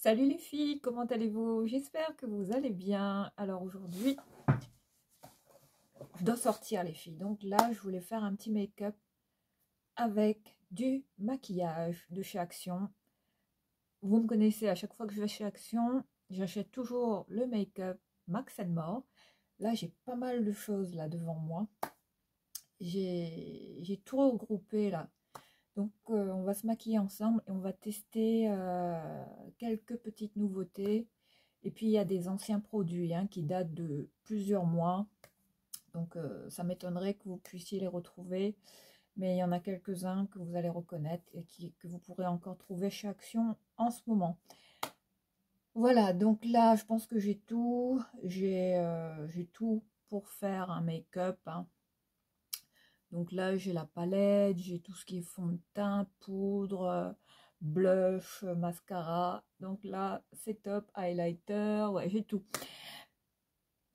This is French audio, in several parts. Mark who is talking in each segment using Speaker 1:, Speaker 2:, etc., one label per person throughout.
Speaker 1: Salut les filles, comment allez-vous? J'espère que vous allez bien. Alors aujourd'hui, je dois sortir les filles. Donc là, je voulais faire un petit make-up avec du maquillage de chez Action. Vous me connaissez, à chaque fois que je vais chez Action, j'achète toujours le make-up Max More. Là, j'ai pas mal de choses là devant moi. J'ai tout regroupé là. Donc on va se maquiller ensemble et on va tester quelques petites nouveautés. Et puis il y a des anciens produits qui datent de plusieurs mois. Donc ça m'étonnerait que vous puissiez les retrouver. Mais il y en a quelques-uns que vous allez reconnaître et que vous pourrez encore trouver chez Action en ce moment. Voilà, donc là je pense que j'ai tout. J'ai tout pour faire un make-up. Donc là, j'ai la palette, j'ai tout ce qui est fond de teint, poudre, blush, mascara. Donc là, c'est top, highlighter, ouais, j'ai tout.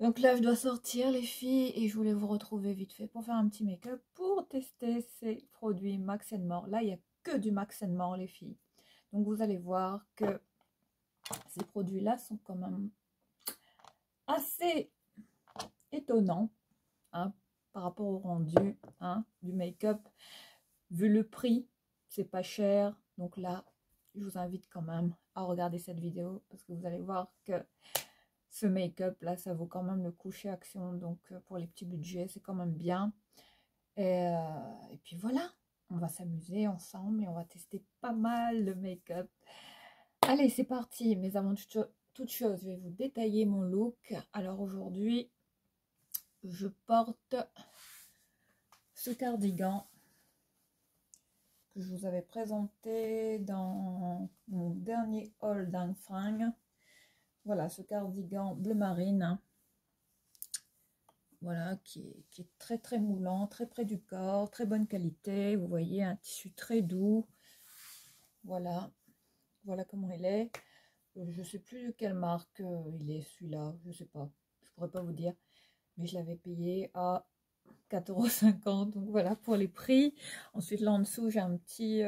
Speaker 1: Donc là, je dois sortir les filles et je voulais vous retrouver vite fait pour faire un petit make-up pour tester ces produits Max More. Là, il n'y a que du Max More les filles. Donc vous allez voir que ces produits-là sont quand même assez étonnants par rapport au rendu du make-up. Vu le prix, c'est pas cher. Donc là, je vous invite quand même à regarder cette vidéo parce que vous allez voir que ce make-up là, ça vaut quand même le coup chez Action. Donc pour les petits budgets, c'est quand même bien. Et puis voilà, on va s'amuser ensemble et on va tester pas mal de make-up. Allez, c'est parti. Mais avant toute chose, je vais vous détailler mon look. Alors aujourd'hui, je porte ce cardigan que je vous avais présenté dans mon dernier haul d'Anfring. Voilà, ce cardigan bleu marine. Voilà, qui est très très moulant, très près du corps, très bonne qualité. Vous voyez, un tissu très doux. Voilà, voilà comment il est. Je ne sais plus de quelle marque il est celui-là, je ne sais pas. Je pourrais pas vous dire. Mais je l'avais payé à 4,50 €. Donc voilà pour les prix. Ensuite là en dessous j'ai un petit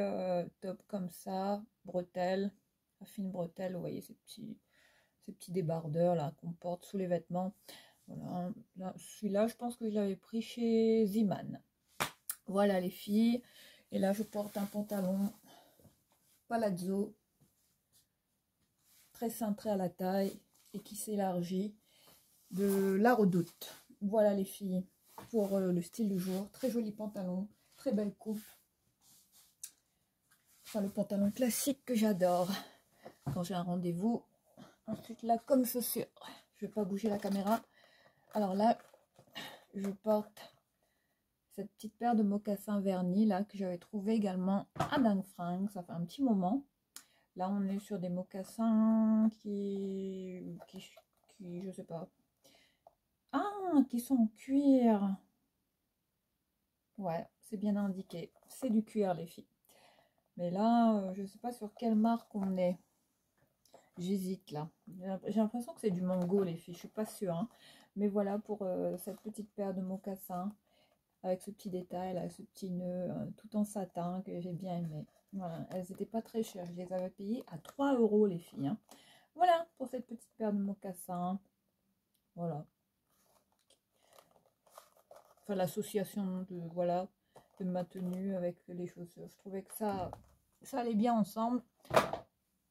Speaker 1: top comme ça, bretelle, à fine bretelle, vous voyez ces petits débardeurs là qu'on porte sous les vêtements. Voilà, celui-là je pense que je l'avais pris chez Ziman. Voilà les filles. Et là je porte un pantalon palazzo très cintré à la taille et qui s'élargit de la Redoute. Voilà les filles pour le style du jour. Très joli pantalon, très belle coupe. Enfin, le pantalon classique que j'adore quand j'ai un rendez-vous. Ensuite là, comme chaussures, je vais pas bouger la caméra. Alors là, je porte cette petite paire de mocassins vernis là que j'avais trouvé également à Dangfring. Ça fait un petit moment. Là, on est sur des mocassins qui je sais pas. Ah, qui sont en cuir. Ouais, c'est bien indiqué. C'est du cuir, les filles. Mais là, je sais pas sur quelle marque on est. J'hésite là. J'ai l'impression que c'est du Mango, les filles. Je suis pas sûre. Mais voilà pour cette petite paire de mocassins. Avec ce petit détail, là, ce petit nœud, tout en satin que j'ai bien aimé. Voilà, elles n'étaient pas très chères. Je les avais payées à 3 € les filles. Voilà pour cette petite paire de mocassins. Voilà. Enfin, l'association de ma tenue avec les chaussures. Je trouvais que ça allait bien ensemble.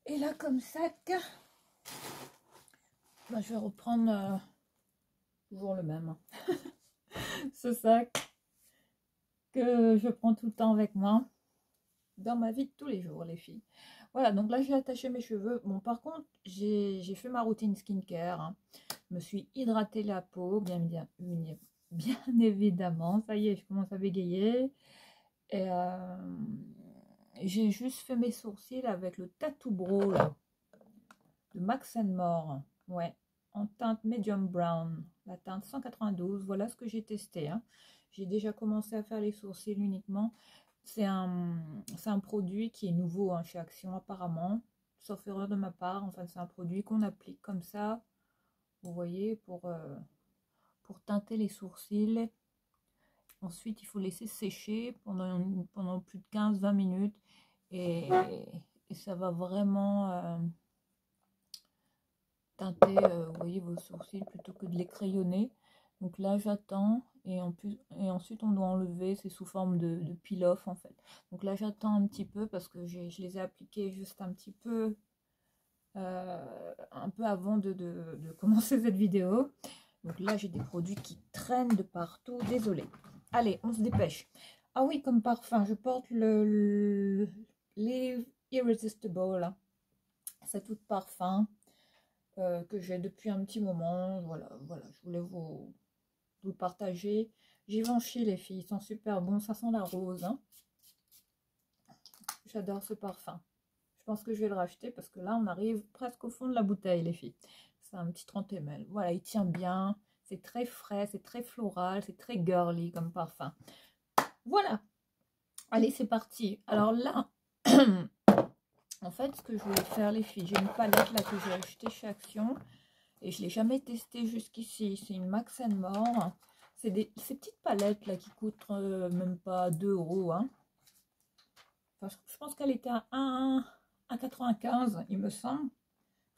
Speaker 1: Et là, comme sac, je vais reprendre toujours le même. Ce sac que je prends tout le temps avec moi dans ma vie de tous les jours, les filles. Voilà, donc là, j'ai attaché mes cheveux. Bon, par contre, j'ai fait ma routine skincare. Je me suis hydratée la peau, bien évidemment. Ça y est, je commence à bégayer. Et j'ai juste fait mes sourcils avec le Tattoo Brow là, de Max More. Ouais, en teinte medium brown. La teinte 192. Voilà ce que j'ai testé. J'ai déjà commencé à faire les sourcils uniquement. C'est un produit qui est nouveau chez Action apparemment. Sauf erreur de ma part. Enfin, c'est un produit qu'on applique comme ça. Vous voyez, pour teinter les sourcils. Ensuite, il faut laisser sécher pendant plus de 15-20 minutes et ça va vraiment teinter, vous voyez, vos sourcils plutôt que de les crayonner. Donc là, j'attends et ensuite on doit enlever, c'est sous forme de peel-off en fait. Donc là, j'attends un petit peu parce que je les ai appliqués juste un peu avant de commencer cette vidéo. Donc là, j'ai des produits qui traînent de partout, désolé. Allez, on se dépêche. Ah oui, comme parfum, je porte les Irresistible, là. Cet eau de parfum que j'ai depuis un petit moment. Voilà, je voulais vous le partager. Givenchy, les filles, ils sont super bons. Ça sent la rose. Hein. J'adore ce parfum. Je pense que je vais le racheter parce que là, on arrive presque au fond de la bouteille, les filles. C'est un petit 30 ml. Voilà, il tient bien. C'est très frais, c'est très floral, c'est très girly comme parfum. Voilà. Allez, c'est parti. Alors là, en fait, ce que je voulais faire, les filles, j'ai une palette là que j'ai achetée chez Action et je ne l'ai jamais testée jusqu'ici. C'est une Max More. C'est ces petites palettes là qui coûtent même pas 2 €. Hein. Enfin, je pense qu'elle était à 1,95 €, il me semble.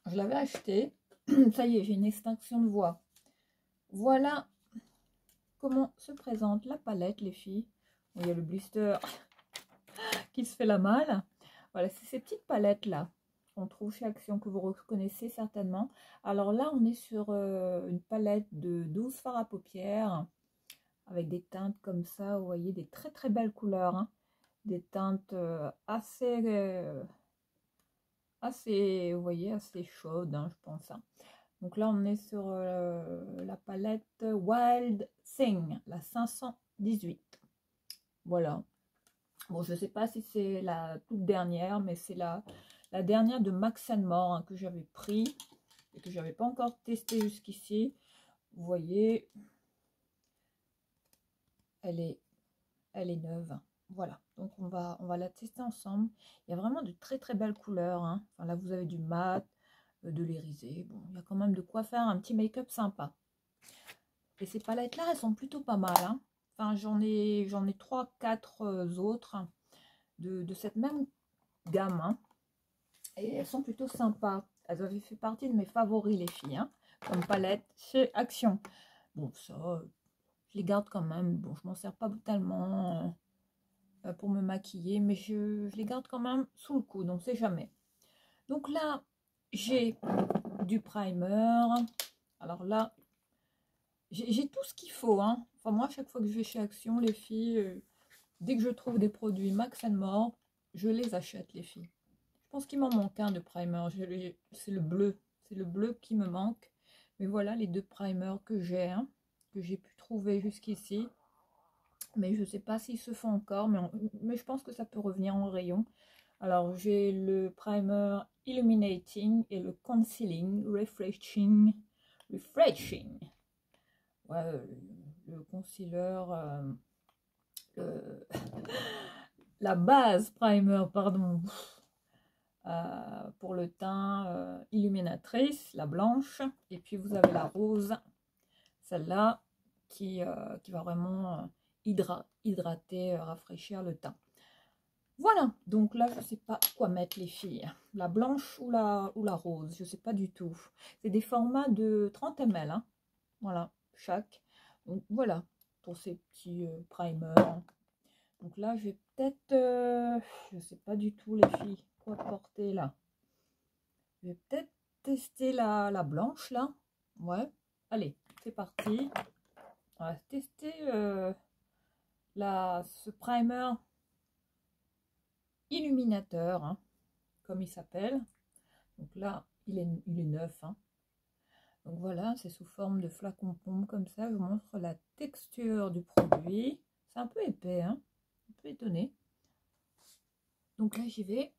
Speaker 1: Je l'avais achetée. Ça y est, j'ai une extinction de voix. Voilà comment se présente la palette, les filles. Bon, il y a le blister qui se fait la malle. Voilà, c'est ces petites palettes là qu'on trouve chez Action, que vous reconnaissez certainement. Alors là, on est sur une palette de 12 fards à paupières avec des teintes comme ça, vous voyez, des très très belles couleurs. Hein. Des teintes assez, vous voyez, assez chaudes, hein, je pense. Hein. Donc là, on est sur la palette Wild Thing, la 518. Voilà. Bon, je ne sais pas si c'est la toute dernière, mais c'est la dernière de Max More hein, que j'avais pris et que je n'avais pas encore testé jusqu'ici. Vous voyez, elle est neuve. Voilà, donc on va la tester ensemble. Il y a vraiment de très très belles couleurs. Hein. Enfin, là, vous avez du mat, de l'irisé. Bon, il y a quand même de quoi faire un petit make-up sympa. Et ces palettes-là, elles sont plutôt pas mal. Hein. Enfin, j'en ai 3-4 autres de cette même gamme. Hein. Et elles sont plutôt sympas. Elles avaient fait partie de mes favoris, les filles. Hein, comme palette chez Action. Bon, ça, je les garde quand même. Bon, je m'en sers pas tellement pour me maquiller. Mais je les garde quand même sous le coude. On ne sait jamais. Donc là, j'ai du primer. Alors là, j'ai tout ce qu'il faut. Hein. Enfin, moi, à chaque fois que je vais chez Action, les filles, dès que je trouve des produits Max More, je les achète, les filles. Je pense qu'il m'en manque un de primer. C'est le bleu. C'est le bleu qui me manque. Mais voilà les 2 primers que j'ai, hein, que j'ai pu trouver jusqu'ici. Mais je ne sais pas s'ils se font encore. Mais je pense que ça peut revenir en rayon. Alors, j'ai le primer Illuminating et le Concealing Refreshing. Ouais, le concealer, la base primer, pardon, pour le teint illuminatrice, la blanche. Et puis vous avez la rose, celle-là, qui va vraiment hydrater, rafraîchir le teint. Voilà, donc là, je ne sais pas quoi mettre, les filles. La blanche ou la rose, je ne sais pas du tout. C'est des formats de 30 ml, hein. Voilà, chaque. Donc voilà, pour ces petits primers. Donc là, je vais peut-être, je ne sais pas du tout, les filles, quoi porter là. Je vais peut-être tester la blanche, là. Ouais, allez, c'est parti. On va tester ce primer illuminateur, hein, comme il s'appelle. Donc là, il est neuf. Hein. Donc voilà, c'est sous forme de flacon pompe comme ça. Je vous montre la texture du produit. C'est un peu épais, hein, un peu étonné. Donc là, j'y vais.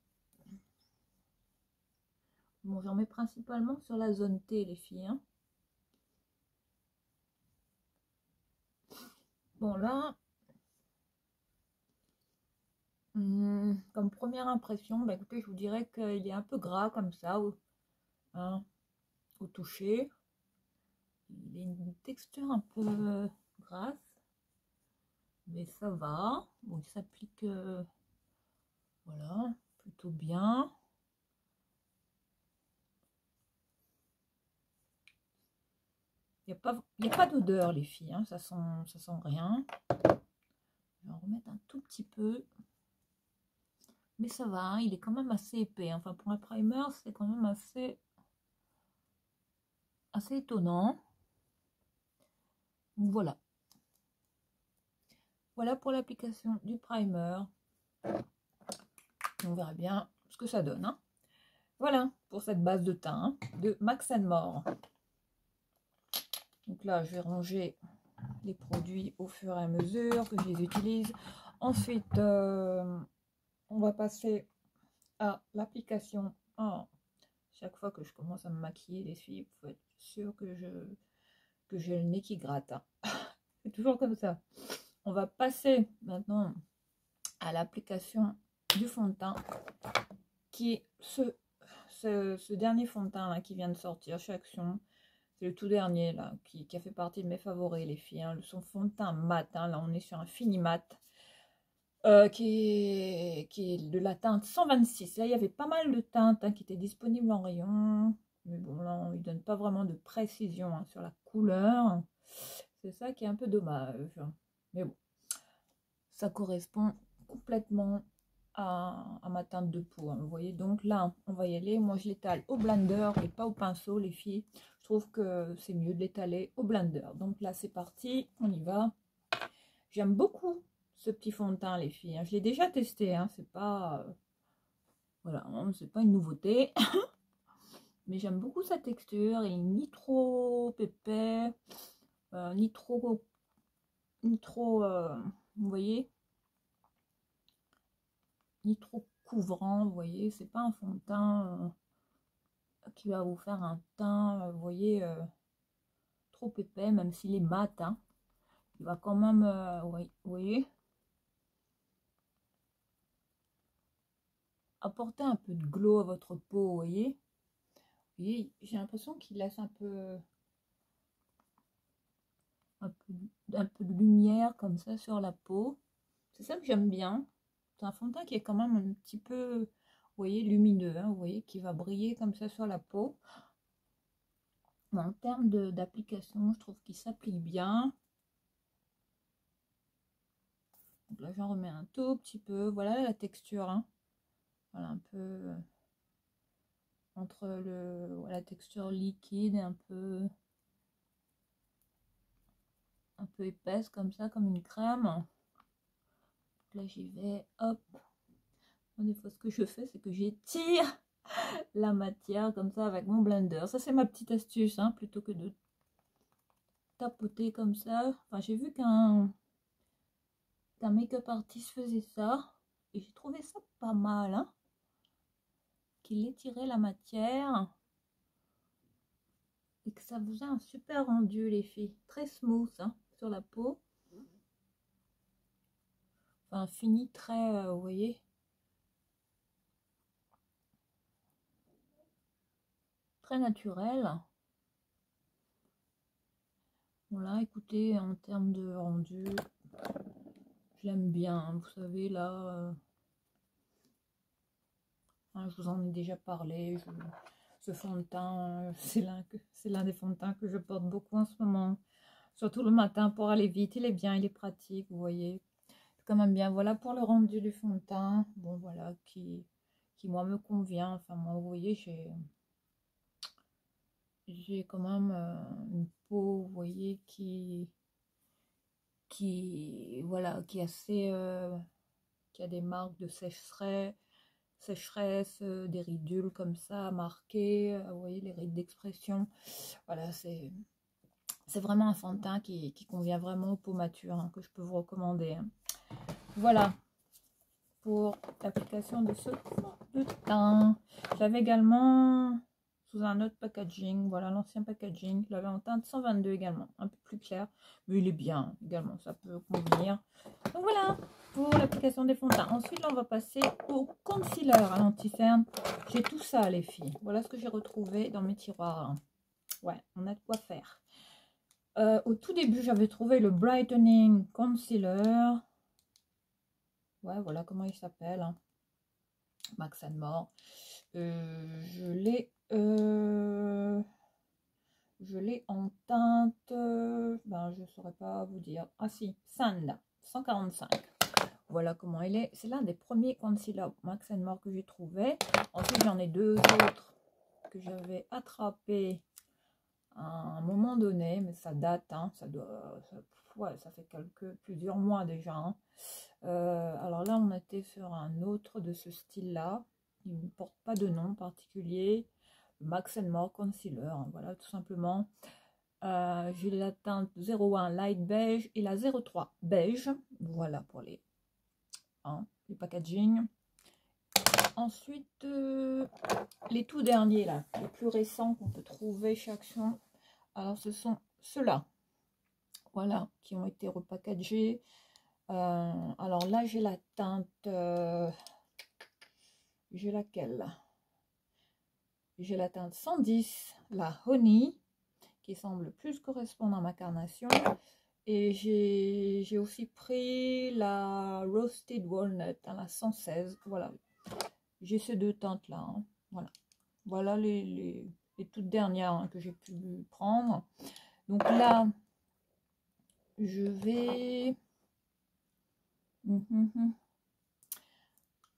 Speaker 1: Bon, j'en mets principalement sur la zone T, les filles. Hein. Bon, là, comme première impression, bah, écoutez, je vous dirais qu'il est un peu gras comme ça, hein, au toucher. Il a une texture un peu grasse, mais ça va. Bon, il s'applique, voilà, plutôt bien. Il y a pas d'odeur, les filles, hein, ça sent rien. Je vais en remettre un tout petit peu. Mais ça va, hein, il est quand même assez épais. Enfin, pour un primer, c'est quand même assez étonnant. Donc, voilà. Voilà pour l'application du primer. On verra bien ce que ça donne. Hein. Voilà pour cette base de teint de Max More. Donc là, je vais ranger les produits au fur et à mesure que je les utilise. Ensuite, on va passer à l'application. Oh, chaque fois que je commence à me maquiller, les filles, il faut être sûr que j'ai le nez qui gratte. Hein. C'est toujours comme ça. On va passer maintenant à l'application du fond de teint, qui est ce dernier fond de teint là, qui vient de sortir chez Action. C'est le tout dernier là, qui a fait partie de mes favoris, les filles. Hein. Son fond de teint mat, hein. Là on est sur un fini mat. Qui est de la teinte 126. Là, il y avait pas mal de teintes hein, qui étaient disponibles en rayon. Mais bon, là, il ne donne pas vraiment de précision hein, sur la couleur. C'est ça qui est un peu dommage. Mais bon, ça correspond complètement à ma teinte de peau. Hein. Vous voyez, donc là, on va y aller. Moi, je l'étale au blender et pas au pinceau, les filles. Je trouve que c'est mieux de l'étaler au blender. Donc là, c'est parti. On y va. J'aime beaucoup ce petit fond de teint, les filles. Hein. Je l'ai déjà testé, hein. C'est pas voilà, c'est pas une nouveauté. Mais j'aime beaucoup sa texture. Il est ni trop épais, ni trop vous voyez, ni trop couvrant, vous voyez. C'est pas un fond de teint qui va vous faire un teint, vous voyez, trop épais, même s'il est mat. Hein. Il va quand même, oui, vous voyez, apporter un peu de glow à votre peau, vous voyez. J'ai l'impression qu'il laisse un peu de lumière comme ça sur la peau. C'est ça que j'aime bien. C'est un fond de teint qui est quand même un petit peu, vous voyez, lumineux, hein, vous voyez, qui va briller comme ça sur la peau. Mais en termes d'application, je trouve qu'il s'applique bien. Donc là, j'en remets un tout petit peu. Voilà la texture. Hein. Voilà, un peu entre la texture liquide et un peu épaisse comme ça, comme une crème. Donc là, j'y vais, hop. Des fois, ce que je fais, c'est que j'étire la matière comme ça avec mon blender. Ça, c'est ma petite astuce, hein, plutôt que de tapoter comme ça. Enfin, j'ai vu qu'un make-up artiste faisait ça et j'ai trouvé ça pas mal, hein, qu'il étirait la matière et que ça faisait un super rendu, les filles. Très smooth hein, sur la peau. Enfin, fini très, vous voyez, très naturel. Voilà, écoutez, en termes de rendu, je l'aime bien. Hein, vous savez, là, hein, je vous en ai déjà parlé. Ce fond de teint, c'est l'un des fonds de teint que je porte beaucoup en ce moment. Surtout le matin pour aller vite. Il est bien, il est pratique, vous voyez. C'est quand même bien. Voilà pour le rendu du fond de teint. Bon, voilà, qui moi, me convient. Enfin, moi, vous voyez, j'ai quand même une peau, vous voyez, voilà, qui est assez, qui a des marques de sécheresse, des ridules comme ça, marquées, vous voyez, les rides d'expression. Voilà, c'est vraiment un fond de teint qui convient vraiment aux peaux matures, hein, que je peux vous recommander. Hein. Voilà, pour l'application de ce fond de teint. J'avais également... sous un autre packaging, voilà l'ancien packaging, je l'avais en teinte 122 également, un peu plus clair, mais il est bien également, ça peut convenir. Donc voilà pour l'application des fonds de teint. Ensuite, là, on va passer au concealer à l'anti-cerne. J'ai tout ça, les filles. Voilà ce que j'ai retrouvé dans mes tiroirs. Ouais, on a de quoi faire. Au tout début, j'avais trouvé le Brightening Concealer. Ouais, voilà comment il s'appelle. Hein. Max More. Je l'ai en teinte saurais pas vous dire. Ah si, Sand, 145. Voilà comment il est. C'est l'un des premiers concealers Max More que j'ai trouvé. Ensuite, j'en ai deux autres que j'avais attrapés à un moment donné, mais ça date, hein, ouais, ça fait plusieurs mois déjà. Hein. Alors là, on était sur un autre de ce style-là. Il ne porte pas de nom particulier. Max More Concealer, hein, voilà, tout simplement. J'ai la teinte 01 Light Beige et la 03 Beige. Voilà pour les packaging. Ensuite, les tout derniers, là, les plus récents qu'on peut trouver chez Action. Alors, ce sont ceux-là. Voilà, qui ont été repackagés. Alors là, j'ai la teinte... j'ai laquelle? J'ai la teinte 110, la Honey, qui semble plus correspondre à ma carnation. Et j'ai aussi pris la Roasted Walnut, hein, la 116. Voilà, j'ai ces deux teintes-là. Hein. Voilà, voilà les toutes dernières hein, que j'ai pu prendre. Donc là, je vais...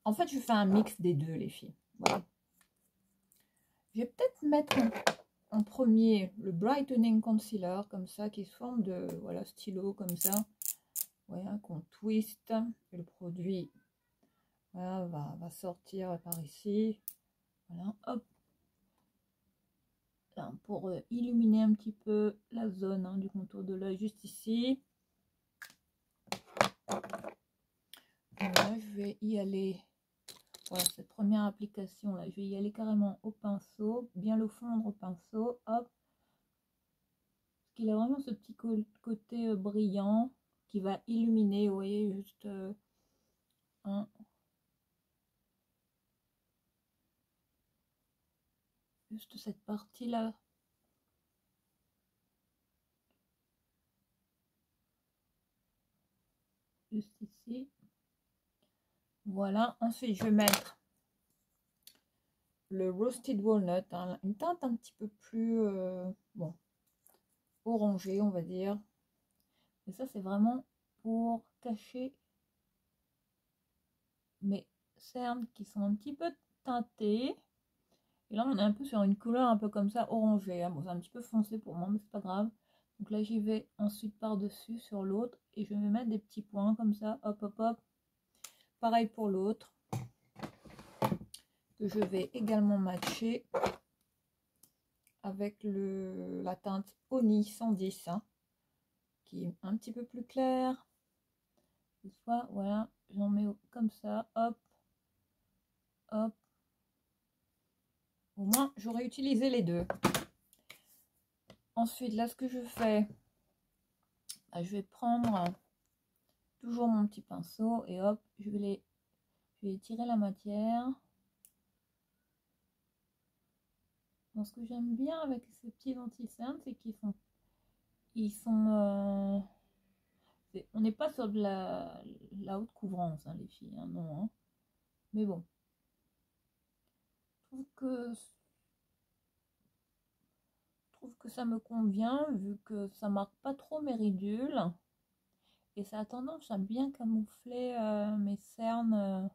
Speaker 1: En fait, je fais un mix des deux, les filles. Voilà. Je vais peut-être mettre en premier le Brightening Concealer, comme ça, qui se forme de voilà, stylo, comme ça. Voilà, qu'on twist. Et le produit voilà, va sortir par ici. Voilà, hop. Là, pour illuminer un petit peu la zone hein, du contour de l'œil, juste ici. Voilà, je vais y aller. Voilà, cette première application là, je vais y aller carrément au pinceau, bien le fondre au pinceau, hop. Parce qu'il a vraiment ce petit côté brillant qui va illuminer, vous voyez, juste juste cette partie là. Juste ici. Voilà, ensuite je vais mettre le Roasted Walnut, hein, une teinte un petit peu plus bon, orangée, on va dire. Et ça, c'est vraiment pour cacher mes cernes qui sont un petit peu teintées. Et là, on est un peu sur une couleur un peu comme ça, orangée. Hein. Bon, c'est un petit peu foncé pour moi, mais c'est pas grave. Donc là, j'y vais ensuite par-dessus sur l'autre. Et je vais mettre des petits points comme ça, hop, hop, hop. Pareil pour l'autre. Que je vais également matcher avec la teinte Honey 110. Hein, qui est un petit peu plus claire. Soit, voilà, j'en mets comme ça, hop, hop. Au moins, j'aurais utilisé les deux. Ensuite, là, ce que je fais, je vais prendre toujours mon petit pinceau et hop, je vais étirer la matière. Donc, ce que j'aime bien avec ces petits anti-cernes, c'est on n'est pas sur de la haute couvrance, hein, les filles, hein, non. Hein. Mais bon, je trouve que ça me convient, vu que ça marque pas trop mes ridules. Et ça a tendance à bien camoufler mes cernes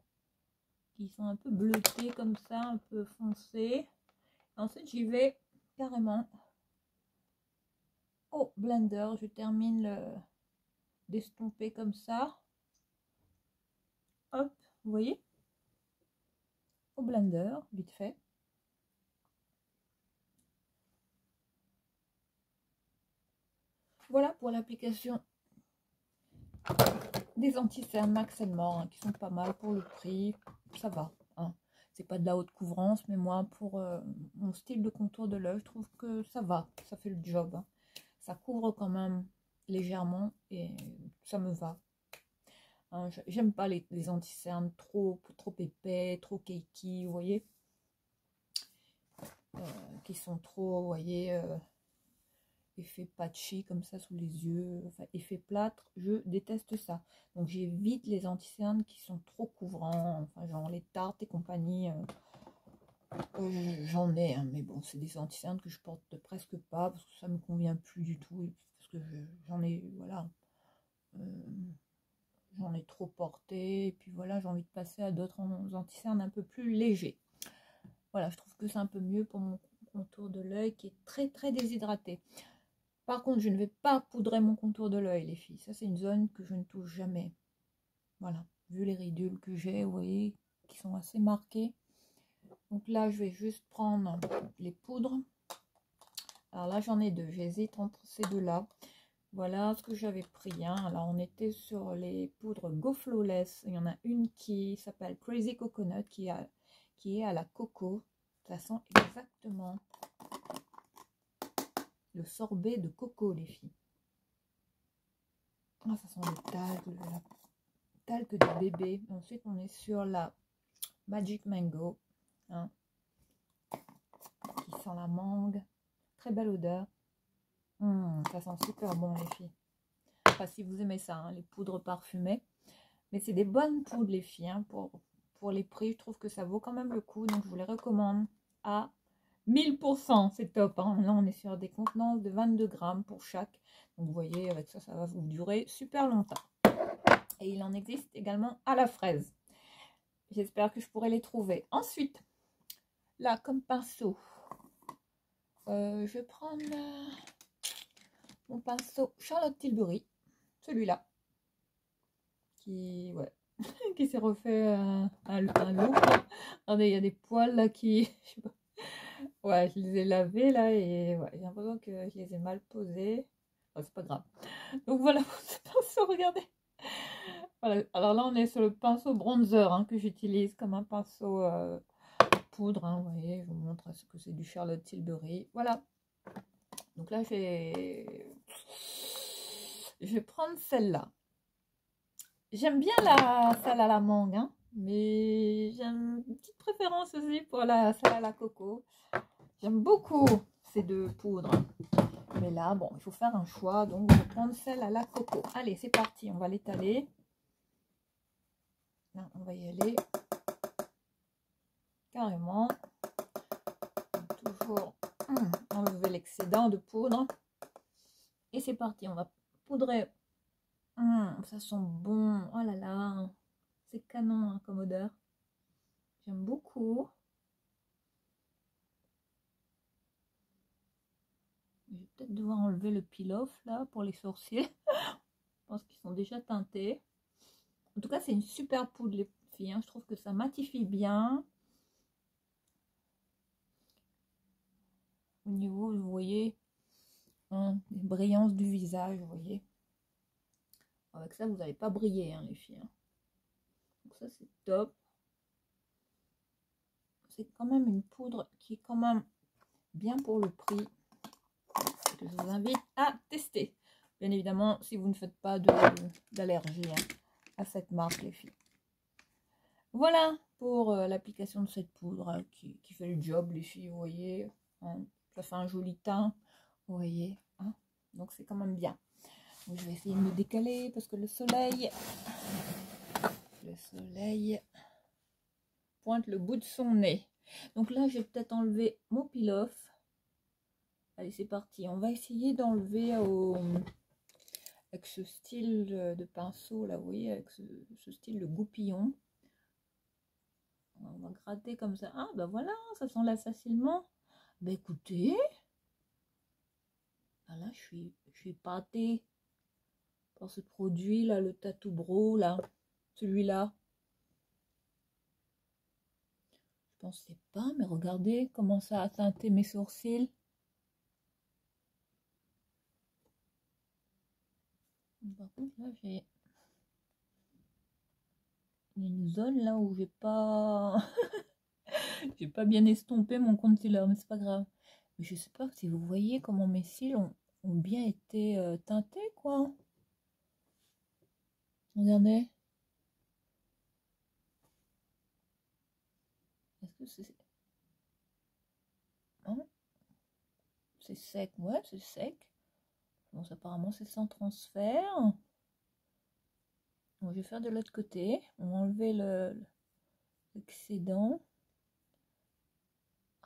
Speaker 1: qui sont un peu bleutées comme ça, un peu foncées. Ensuite, j'y vais carrément au blender. Je termine d'estomper comme ça. Hop, vous voyez? Au blender, vite fait. Voilà pour l'application des anti-cernes Max More hein, qui sont pas mal pour le prix. Ça va. Hein. C'est pas de la haute couvrance, mais moi, pour mon style de contour de l'œil, je trouve que ça va. Ça fait le job. Hein. Ça couvre quand même légèrement et ça me va. Hein, j'aime pas les anti-cernes trop épais, trop cakey, vous voyez, qui sont trop, vous voyez, effet patchy comme ça sous les yeux, enfin effet plâtre, je déteste ça. Donc j'évite les anti-cernes qui sont trop couvrants, enfin genre les Tarte et compagnie. J'en ai, hein, mais bon, c'est des anti-cernes que je porte presque pas parce que ça me convient plus du tout. Parce que j'en ai, voilà, euh, j'en ai trop porté. Et puis voilà, j'ai envie de passer à d'autres anti-cernes un peu plus légers. Voilà, je trouve que c'est un peu mieux pour mon contour de l'œil qui est très très déshydraté. Par contre, je ne vais pas poudrer mon contour de l'œil, les filles. Ça, c'est une zone que je ne touche jamais. Voilà, vu les ridules que j'ai, vous voyez, qui sont assez marquées. Donc là, je vais juste prendre les poudres. Alors là, j'en ai deux. J'hésite entre ces deux-là. Voilà ce que j'avais pris. Hein. Alors, on était sur les poudres Go Flawless. Il y en a une qui s'appelle Crazy Coconut, qui est à la coco. Ça sent exactement le sorbet de coco, les filles. Ah, ça sent le talc de bébé. Ensuite, on est sur la Magic Mango. Hein, qui sent la mangue. Très belle odeur. Ça sent super bon, les filles. Enfin, si vous aimez ça, hein, les poudres parfumées. Mais c'est des bonnes poudres, les filles. Hein, pour les prix, je trouve que ça vaut quand même le coup. Donc, je vous les recommande à 1000%. C'est top. Hein. Là, on est sur des contenances de 22 grammes pour chaque. Donc, vous voyez, avec ça, ça va vous durer super longtemps. Et il en existe également à la fraise. J'espère que je pourrai les trouver. Ensuite, là, comme pinceau, je vais prendre mon pinceau Charlotte Tilbury. Celui-là. Qui, ouais, qui s'est refait un look. Regardez, il y a des poils là qui... Je sais pas. Ouais, je les ai lavés là et ouais, j'ai l'impression que je les ai mal posés. Oh, c'est pas grave. Donc voilà pour ce pinceau, regardez. Voilà. Alors là, on est sur le pinceau bronzer hein, que j'utilise comme un pinceau poudre. Hein, vous voyez, je vous montre ce que c'est du Charlotte Tilbury. Voilà. Donc là, je vais prendre celle-là. J'aime bien celle à la mangue, hein, mais j'ai une petite préférence aussi pour la celle à la coco. J'aime beaucoup ces deux poudres. Mais là, bon, il faut faire un choix, donc je vais prendre celle à la coco. Allez, c'est parti, on va l'étaler. On va y aller. Carrément. Toujours enlever l'excédent de poudre. Et c'est parti, on va poudrer. Ça sent bon. Oh là là, c'est canon hein, comme odeur. J'aime beaucoup. Je vais peut-être devoir enlever le peel-off là pour les sourcils. Je pense qu'ils sont déjà teintés. En tout cas, c'est une super poudre les filles. Hein. Je trouve que ça matifie bien. Au niveau, vous voyez, hein, les brillances du visage, vous voyez. Avec ça, vous n'allez pas briller, hein, les filles. Hein. Donc ça, c'est top. C'est quand même une poudre qui est quand même bien pour le prix. Que je vous invite à tester. Bien évidemment, si vous ne faites pas d'allergie hein, à cette marque, les filles. Voilà pour l'application de cette poudre hein, qui fait le job, les filles, vous voyez. Hein, ça fait un joli teint, vous voyez. Hein, donc c'est quand même bien. Donc, je vais essayer de me décaler parce que le soleil pointe le bout de son nez. Donc là, je vais peut-être enlever mon peel-off. Allez, c'est parti. On va essayer d'enlever avec ce style de pinceau, là, vous voyez, avec ce style de goupillon. On va gratter comme ça. Ah, ben voilà, ça s'enlève facilement. Ben écoutez, ah là, je suis pâtée par ce produit, là, le Tattoo Bro, là, celui-là. Je pensais pas, mais regardez comment ça a teinté mes sourcils. Par contre, là, j'ai une zone là où j'ai pas j'ai pas bien estompé mon concealer, mais c'est pas grave. Mais je sais pas si vous voyez comment mes cils ont bien été teintés, quoi. Regardez. Est-ce que c'est... Hein, c'est sec, ouais, c'est sec. Bon, apparemment, c'est sans transfert. Bon, je vais faire de l'autre côté. On va enlever l'excédent.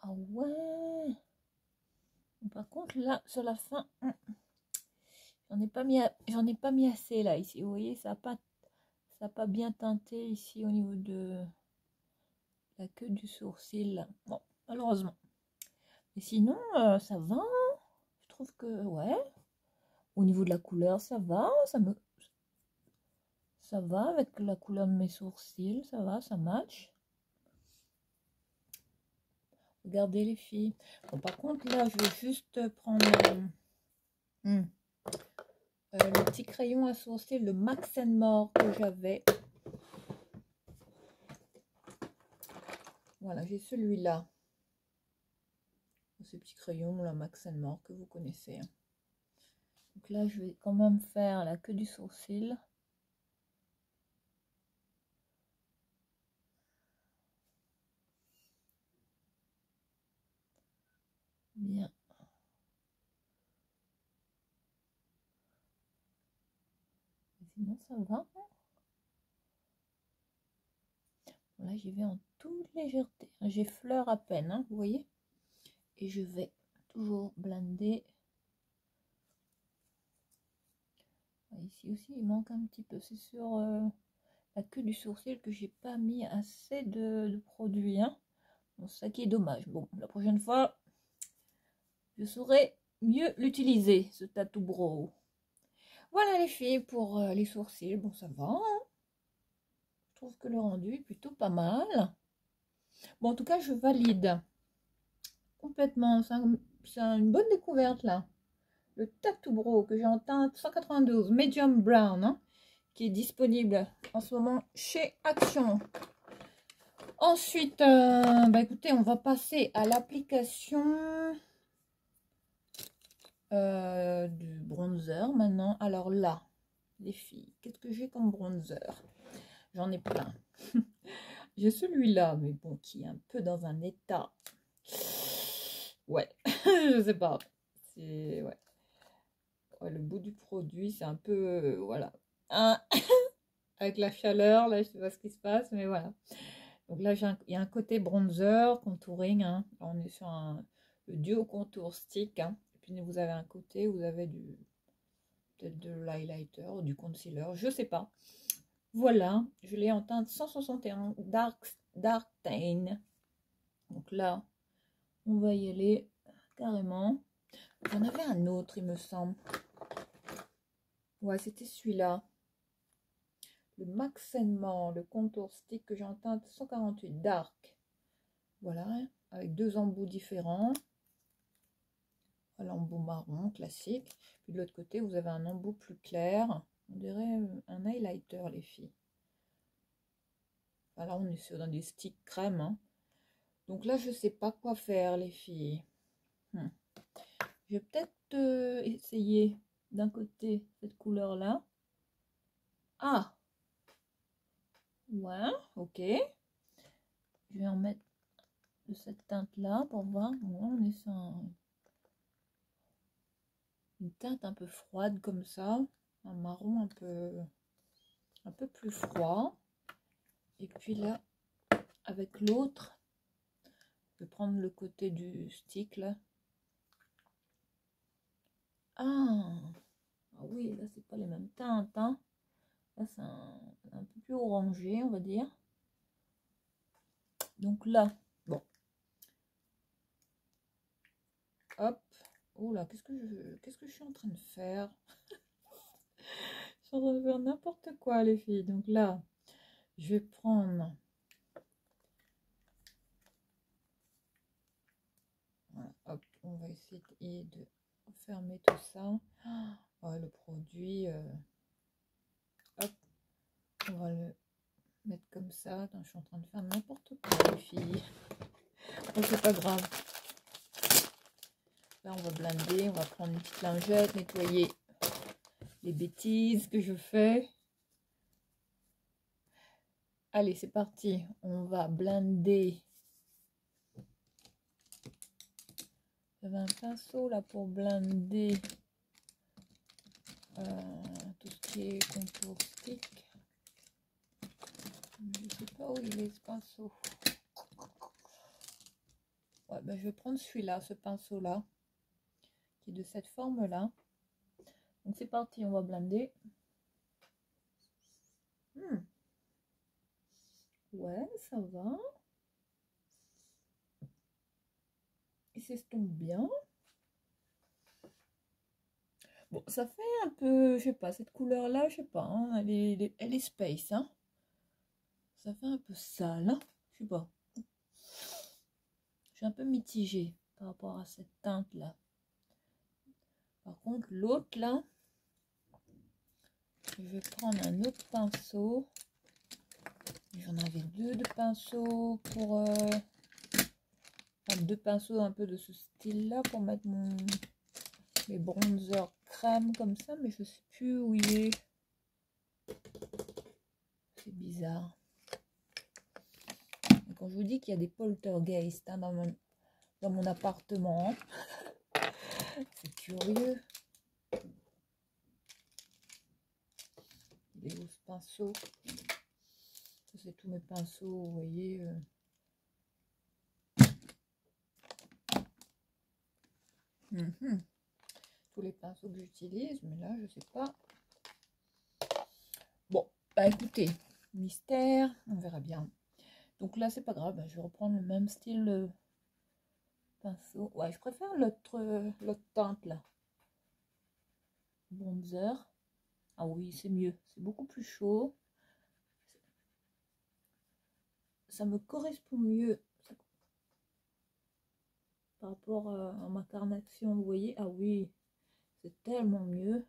Speaker 1: Ah ouais. Par contre, là, sur la fin, j'en ai pas mis assez là, ici. Vous voyez, ça n'a pas bien teinté ici au niveau de la queue du sourcil. Bon, malheureusement. Mais sinon, ça va. Je trouve que, ouais. Au niveau de la couleur, ça va. Ça va avec la couleur de mes sourcils. Ça va, ça match. Regardez les filles. Bon, par contre, là, je vais juste prendre le petit crayon à sourcils, le Max More que j'avais. Voilà, j'ai celui-là. Ce petit crayon, la Max More que vous connaissez. Donc là, je vais quand même faire la queue du sourcil. Bien. Sinon, ça va. Là, j'y vais en toute légèreté. J'effleure à peine, hein, vous voyez. Et je vais toujours blender. Ici aussi, il manque un petit peu. C'est sur la queue du sourcil que j'ai pas mis assez de produit. Hein. Bon, ça qui est dommage. Bon, la prochaine fois, je saurai mieux l'utiliser, ce Tattoo Brow. Voilà les filles pour les sourcils. Bon, ça va. Hein. Je trouve que le rendu est plutôt pas mal. Bon, en tout cas, je valide complètement. C'est une bonne découverte là. Le Tattoo Brow que j'ai en teinte 192 Medium Brown, hein, qui est disponible en ce moment chez Action. Ensuite, bah écoutez, on va passer à l'application du bronzer maintenant. Alors là, les filles, qu'est-ce que j'ai comme bronzer? J'en ai plein. J'ai celui-là, mais bon, qui est un peu dans un état. Ouais, je sais pas. C'est ouais. Le bout du produit, c'est un peu voilà. Hein avec la chaleur, là, je sais pas ce qui se passe, mais voilà. Donc là, il y a un côté bronzer, contouring. Hein. Là, on est sur le duo contour stick. Hein. Et puis vous avez un côté, vous avez peut-être de l'highlighter ou du concealer, je sais pas. Voilà, je l'ai en teinte 161 Dark Tan. Donc là, on va y aller carrément. J'en avais un autre, il me semble. Ouais, c'était celui-là. Le Max More, le contour stick que j'ai en teinte 148 Dark. Voilà, avec deux embouts différents. L'embout marron classique. Puis de l'autre côté, vous avez un embout plus clair. On dirait un highlighter, les filles. Voilà, on est dans des sticks crème. Hein. Donc là, je sais pas quoi faire, les filles. Je vais peut-être essayer d'un côté cette couleur-là. Ah! Ouais, ok. Je vais en mettre de cette teinte-là pour voir. Bon, on est sur une teinte un peu froide comme ça. Un marron un peu plus froid. Et puis là, avec l'autre, je vais prendre le côté du stick là. Ah oui, là c'est pas les mêmes teintes. Hein. Là c'est un peu plus orangé, on va dire. Donc là, bon. Hop. Oh là, qu'est-ce que je suis en train de faire? Je suis en train de faire n'importe quoi, les filles. Donc là, je vais prendre. Voilà, hop, on va essayer de fermer tout ça. Oh, le produit. Hop, on va le mettre comme ça. Attends, je suis en train de faire n'importe quoi, les filles. Oh, c'est pas grave. Là, on va blinder. On va prendre une petite lingette, nettoyer les bêtises que je fais. Allez, c'est parti. On va blinder. J'avais un pinceau là pour blinder tout ce qui est contour stick. Je ne sais pas où il est ce pinceau. Ouais, ben, je vais prendre celui-là, ce pinceau-là, qui est de cette forme-là. Donc c'est parti, on va blender. Ouais, ça va. Il s'estompe bien. Bon, ça fait un peu, je sais pas, cette couleur-là, je sais pas, hein, elle est space, hein. Ça fait un peu sale, hein, je sais pas. Je suis un peu mitigée par rapport à cette teinte-là. Par contre, l'autre, là, je vais prendre un autre pinceau. J'en avais deux de pinceaux pour... deux pinceaux un peu de ce style-là pour mettre mes bronzers crème comme ça, mais je sais plus où il est. C'est bizarre. Et quand je vous dis qu'il y a des poltergeists hein, dans mon appartement, c'est curieux. Il est où ce pinceau? Ça, c'est tous mes pinceaux, vous voyez. Tous les pinceaux que j'utilise, mais là, je sais pas. Bon, bah écoutez, mystère, on verra bien. Donc là, c'est pas grave, bah, je vais reprendre le même style de pinceau. Ouais, je préfère l'autre teinte là. Bronzer. Ah oui, c'est mieux. C'est beaucoup plus chaud. Ça me correspond mieux par rapport à ma carnation. Vous voyez, ah oui, c'est tellement mieux.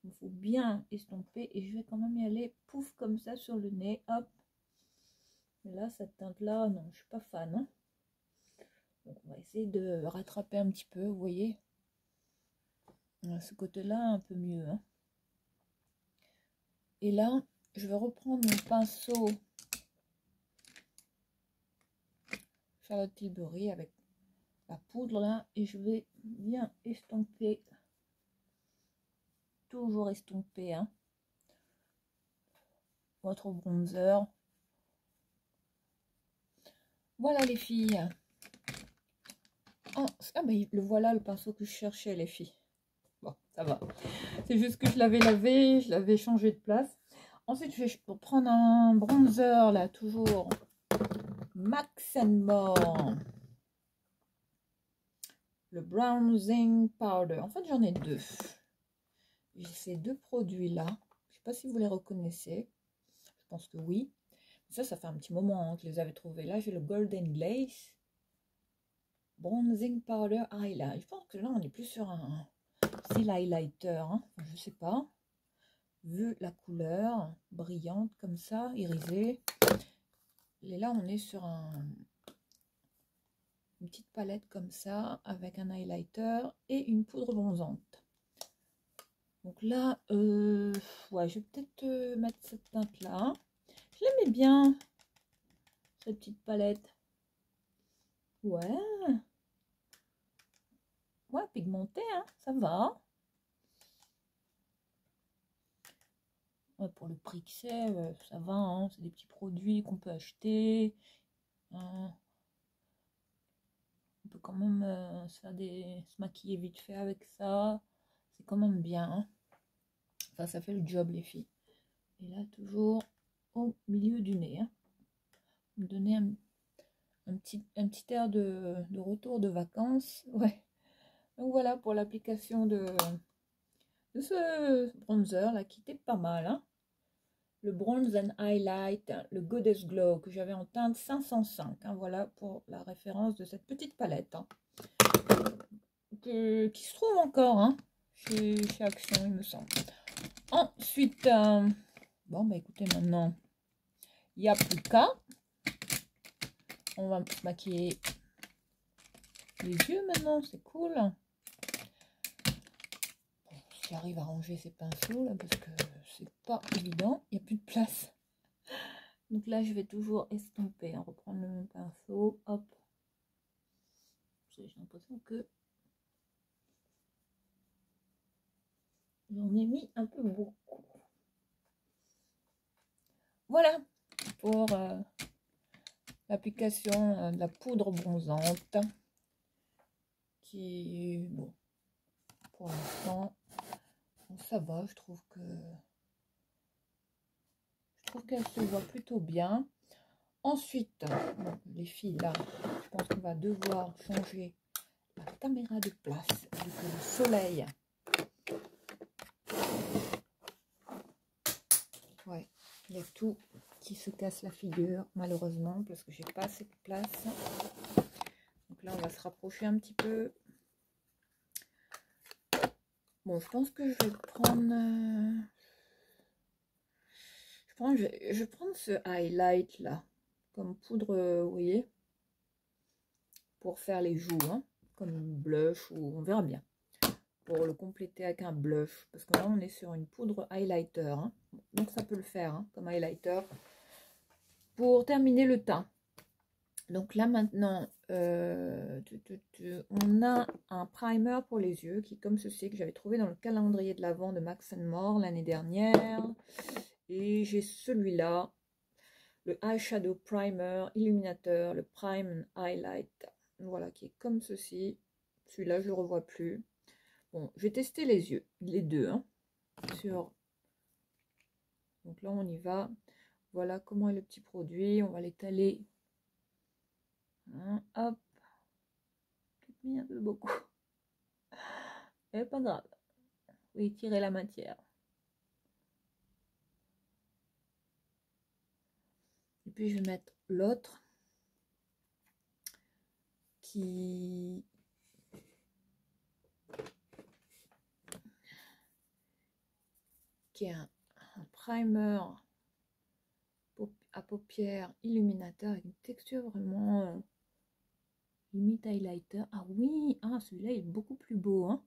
Speaker 1: Il faut bien estomper et je vais quand même y aller pouf comme ça sur le nez. Hop. Mais là, cette teinte là, non, je suis pas fan. Hein. Donc on va essayer de rattraper un petit peu, vous voyez. Ce côté-là, un peu mieux. Hein. Et là, je vais reprendre mon pinceau Charlotte Tilbury avec la poudre là et je vais bien estomper. Toujours estomper hein, votre bronzer. Voilà les filles. Oh, ah ben, le voilà le pinceau que je cherchais les filles. Bon, ça va. C'est juste que je l'avais lavé, je l'avais changé de place. Ensuite, je vais prendre un bronzer là, toujours Max More. Le bronzing powder. En fait, j'en ai deux. J'ai ces deux produits là. Je sais pas si vous les reconnaissez. Je pense que oui. Ça fait un petit moment hein, que je les avais trouvés. Là, j'ai le Golden Glaze Bronzing Powder Highlight. Je pense que là, on est plus sur un style highlighter. Hein. Enfin, je sais pas. Vu la couleur brillante comme ça, irisée. Et là, on est sur une petite palette comme ça, avec un highlighter et une poudre bronzante. Donc là, ouais, je vais peut-être mettre cette teinte-là. Je l'aimais bien, cette petite palette. Ouais. Ouais, pigmenté, hein, ça va. Ouais, pour le prix que c'est, ça va, hein, c'est des petits produits qu'on peut acheter. On peut quand même se maquiller vite fait avec ça. C'est quand même bien. Hein. Enfin, ça fait le job, les filles. Et là, toujours au milieu du nez. Hein. Me donner un petit air de retour de vacances. Ouais. Donc voilà pour l'application de ce bronzer là qui était pas mal. Hein. Le Bronze and Highlight, le Goddess Glow que j'avais en teinte 505. Hein, voilà pour la référence de cette petite palette. Hein, qui se trouve encore hein, chez Action, il me semble. Ensuite, bon, bah écoutez, maintenant, il n'y a plus qu'à. On va maquiller les yeux maintenant, c'est cool. Bon, j'arrive à ranger ces pinceaux là parce que c'est pas évident, il n'y a plus de place. Donc là, je vais toujours estomper, hein, reprendre le même pinceau, hop. J'ai l'impression que j'en ai mis un peu beaucoup. Voilà pour l'application de la poudre bronzante. qui, bon, pour l'instant, bon, ça va, je trouve qu'elle se voit plutôt bien. Ensuite, bon, les filles, là, je pense qu'on va devoir changer la caméra de place, vu que le soleil, ouais, il y a tout qui se casse la figure, malheureusement, parce que j'ai pas assez de place. Donc là, on va se rapprocher un petit peu. Bon, je pense que je vais prendre... je vais prendre ce highlight là, comme poudre, vous voyez, pour faire les joues, hein, comme blush, ou on verra bien. Pour le compléter avec un blush, parce que là on est sur une poudre highlighter, hein. Donc ça peut le faire, hein, comme highlighter pour terminer le teint. Donc là maintenant on a un primer pour les yeux qui est comme ceci, que j'avais trouvé dans le calendrier de l'Avent de Max More l'année dernière, et j'ai celui-là, le eyeshadow primer illuminateur, le prime highlight, voilà, qui est comme ceci. Celui-là je le revois plus. Bon, je vais tester les yeux, les deux, hein, sur... Donc là, on y va. Voilà comment est le petit produit. On va l'étaler. Hein, hop. J'ai mis un peu beaucoup. Mais pas grave. On va étirer la matière. Et puis, je vais mettre l'autre qui est un primer à paupières illuminateur avec une texture vraiment limite highlighter. Ah oui, ah, celui-là il est beaucoup plus beau, hein.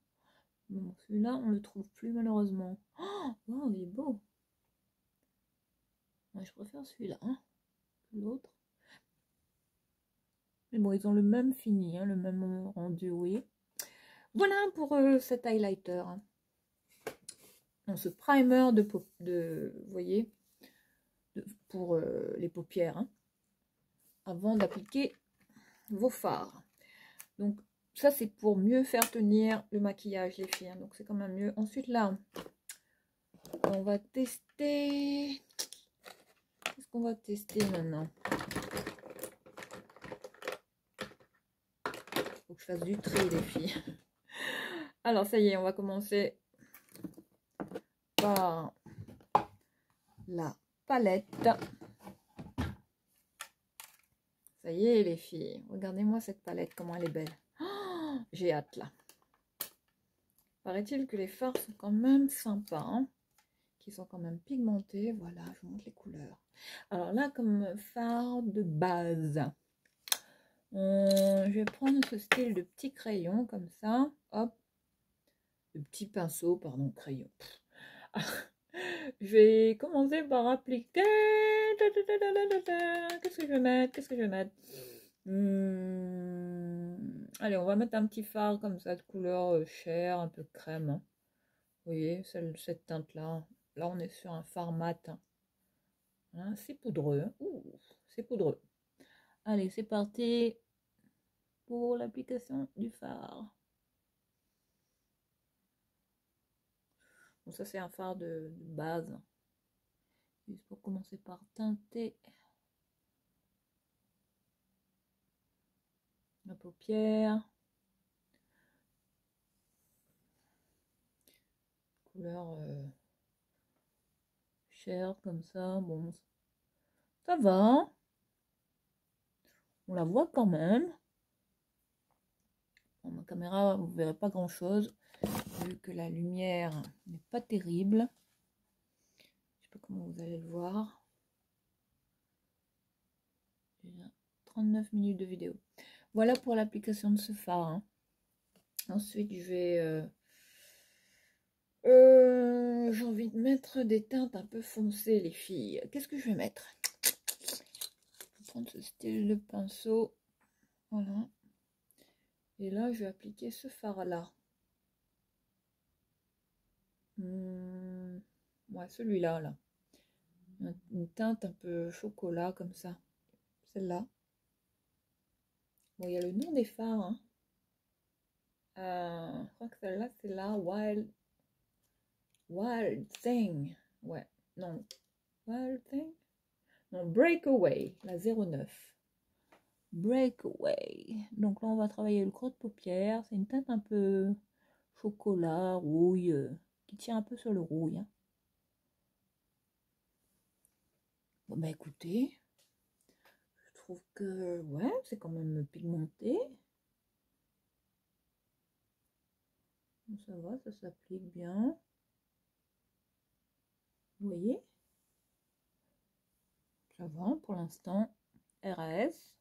Speaker 1: Bon, celui-là on le trouve plus malheureusement. Oh, wow, il est beau. Moi je préfère celui-là, hein, que l'autre. Mais bon, ils ont le même fini, hein, le même rendu, oui. Voilà pour cet highlighter, hein. Donc, ce primer vous voyez, pour les paupières, hein, avant d'appliquer vos fards. Donc ça c'est pour mieux faire tenir le maquillage, les filles, hein, donc c'est quand même mieux. Ensuite là, on va tester. Qu'est-ce qu'on va tester maintenant? Faut que je fasse du tri, les filles. Alors ça y est, on va commencer par la palette. Ça y est les filles, regardez-moi cette palette, comment elle est belle. Oh, j'ai hâte là. Paraît-il que les fards sont quand même sympas, hein, qui sont quand même pigmentés. Voilà, je vous montre les couleurs. Alors là, comme fard de base, je vais prendre ce style de petit crayon comme ça. Hop, de petit pinceau, pardon, crayon. Je vais commencer par appliquer. Qu'est-ce que je vais mettre? Qu'est-ce que je vais mettre? Allez, on va mettre un petit fard comme ça, de couleur chair, un peu crème, hein. Vous voyez, cette teinte-là. Là, on est sur un fard mat, hein. Hein, c'est poudreux. C'est poudreux. Allez, c'est parti pour l'application du fard. Bon, ça, c'est un fard de base. Juste pour commencer par teinter la paupière. Couleur chair comme ça. Bon, ça va. On la voit quand même. Bon, ma caméra, vous ne verrez pas grand chose, vu que la lumière n'est pas terrible. Je sais pas comment vous allez le voir. Déjà 39 minutes de vidéo. Voilà pour l'application de ce fard, hein. Ensuite, je vais... j'ai envie de mettre des teintes un peu foncées, les filles. Qu'est-ce que je vais mettre? Je vais prendre ce style de pinceau. Voilà. Et là, je vais appliquer ce fard-là. Ouais, celui-là, là. Une teinte un peu chocolat, comme ça. Celle-là. Bon, il y a le nom des fards, hein. Je crois que celle-là, c'est la Wild Thing. Ouais, non. Wild Thing? Non, Breakaway, la 09. Breakaway. Donc là, on va travailler le creux de paupière. C'est une teinte un peu chocolat, rouille, qui tient un peu sur le rouille. Hein. Bon, bah écoutez, je trouve que, ouais, c'est quand même pigmenté. Ça va, ça s'applique bien. Vous voyez? Ça va pour l'instant. RAS.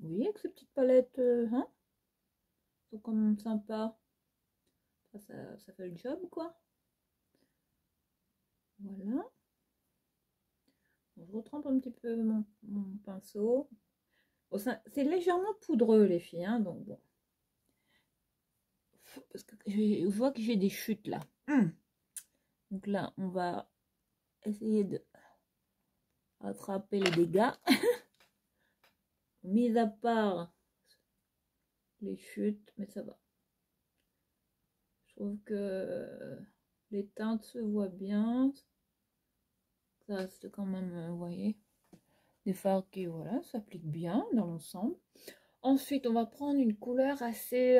Speaker 1: Oui, avec ces petites palettes, hein, sont quand même sympas. Ça fait le job, quoi. Voilà. Je retrempe un petit peu mon pinceau. Bon, c'est légèrement poudreux, les filles, hein, donc bon. Parce que je vois que j'ai des chutes là. Donc là, on va essayer de rattraper les dégâts. Mis à part les chutes, mais ça va. Je trouve que les teintes se voient bien. Ça reste quand même, vous voyez, des fards qui, voilà, s'appliquent bien dans l'ensemble. Ensuite, on va prendre une couleur assez...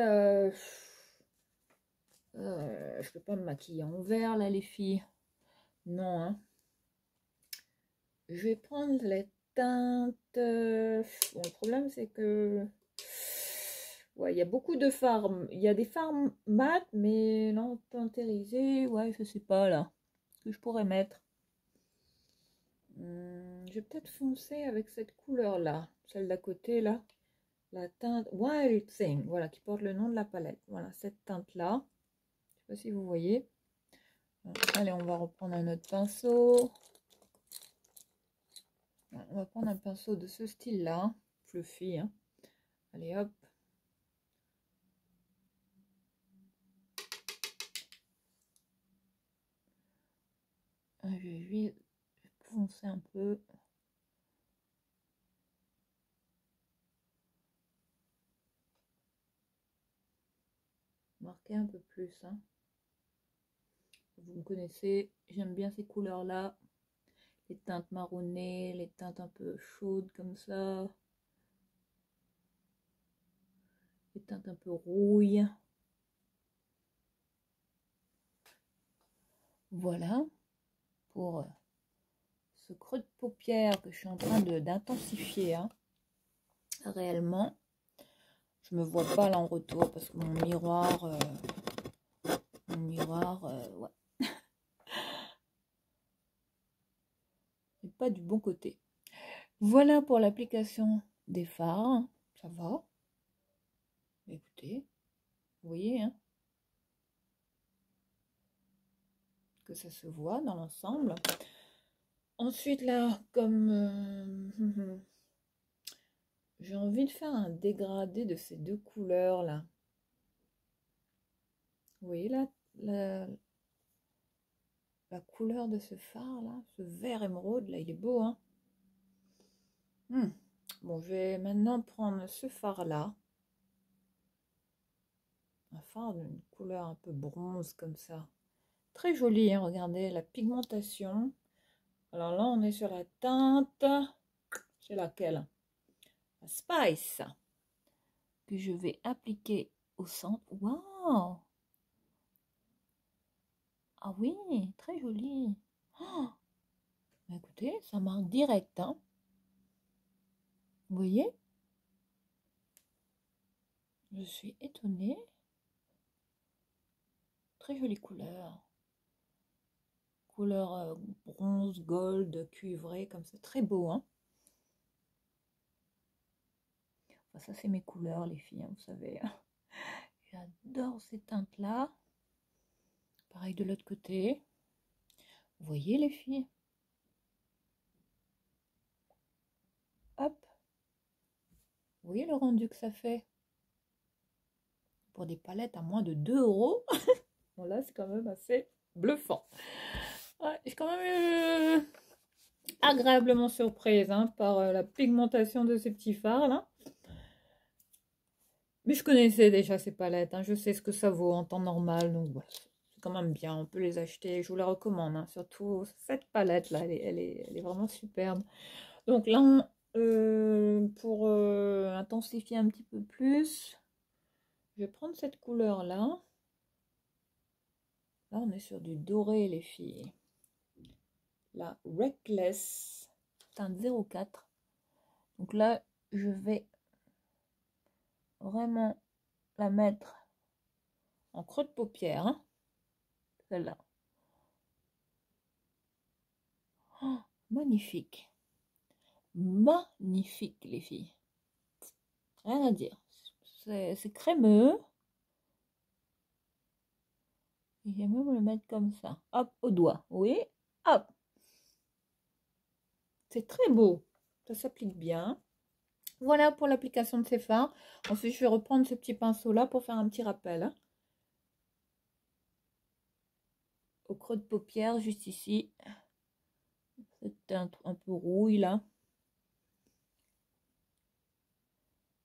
Speaker 1: je peux pas me maquiller en vert, là, les filles. Non, hein. Je vais prendre les teintes... bon, le problème, c'est que... Ouais, il y a beaucoup de fards. Il y a des fards mat, mais non, teintérisés. Ouais, je sais pas, là. Ce que je pourrais mettre. Je vais peut-être foncer avec cette couleur-là. Celle d'à côté, là. La teinte Wild Thing, voilà, qui porte le nom de la palette. Voilà, cette teinte-là. Je sais pas si vous voyez. Allez, on va reprendre un autre pinceau. On va prendre un pinceau de ce style-là. Fluffy, hein. Allez, hop. Je vais foncer un peu. Marquer un peu plus, hein. Vous me connaissez, j'aime bien ces couleurs-là. Les teintes marronnées, les teintes un peu chaudes comme ça. Les teintes un peu rouille. Voilà pour ce creux de paupière que je suis en train d'intensifier, hein. Réellement. Je me vois pas là en retour parce que mon miroir, ouais, n'est pas du bon côté. Voilà pour l'application des fards. Ça va. Écoutez, vous voyez, hein, que ça se voit dans l'ensemble. Ensuite, là, comme j'ai envie de faire un dégradé de ces deux couleurs là. Vous voyez là, la couleur de ce phare là, ce vert émeraude là, il est beau, hein. Bon, je vais maintenant prendre ce phare là. Un phare d'une couleur un peu bronze comme ça. Très joli, hein, regardez la pigmentation. Alors là, on est sur la teinte. C'est laquelle? La Spice. Que je vais appliquer au centre. Waouh! Ah oui, très joli. Oh, écoutez, ça marque direct, hein. Vous voyez? Je suis étonnée. Très jolie couleur. Couleur bronze, gold, cuivré, comme ça. Très beau, hein. Enfin, ça, c'est mes couleurs, les filles, hein, vous savez. J'adore ces teintes-là. Pareil de l'autre côté. Vous voyez, les filles? Hop. Vous voyez le rendu que ça fait? Pour des palettes à moins de 2 €. Bon, là, c'est quand même assez bluffant. Ouais, je suis quand même agréablement surprise, hein, par la pigmentation de ces petits fards là. Mais je connaissais déjà ces palettes, hein, je sais ce que ça vaut en temps normal, donc voilà, c'est quand même bien, on peut les acheter, je vous la recommande, hein, surtout cette palette-là, elle est vraiment superbe. Donc là, pour intensifier un petit peu plus, je vais prendre cette couleur-là. Là, on est sur du doré, les filles. La Reckless, teinte 04. Donc là, je vais vraiment la mettre en creux de paupière, hein, celle-là. Oh, magnifique. Magnifique, les filles. Rien à dire. C'est crémeux. Et j'aime même le mettre comme ça. Hop, au doigt. Oui, hop. C'est très beau. Ça s'applique bien. Voilà pour l'application de ces fards. Ensuite, je vais reprendre ce petit pinceau-là pour faire un petit rappel, hein. Au creux de paupière, juste ici. C'est un peu rouille, là.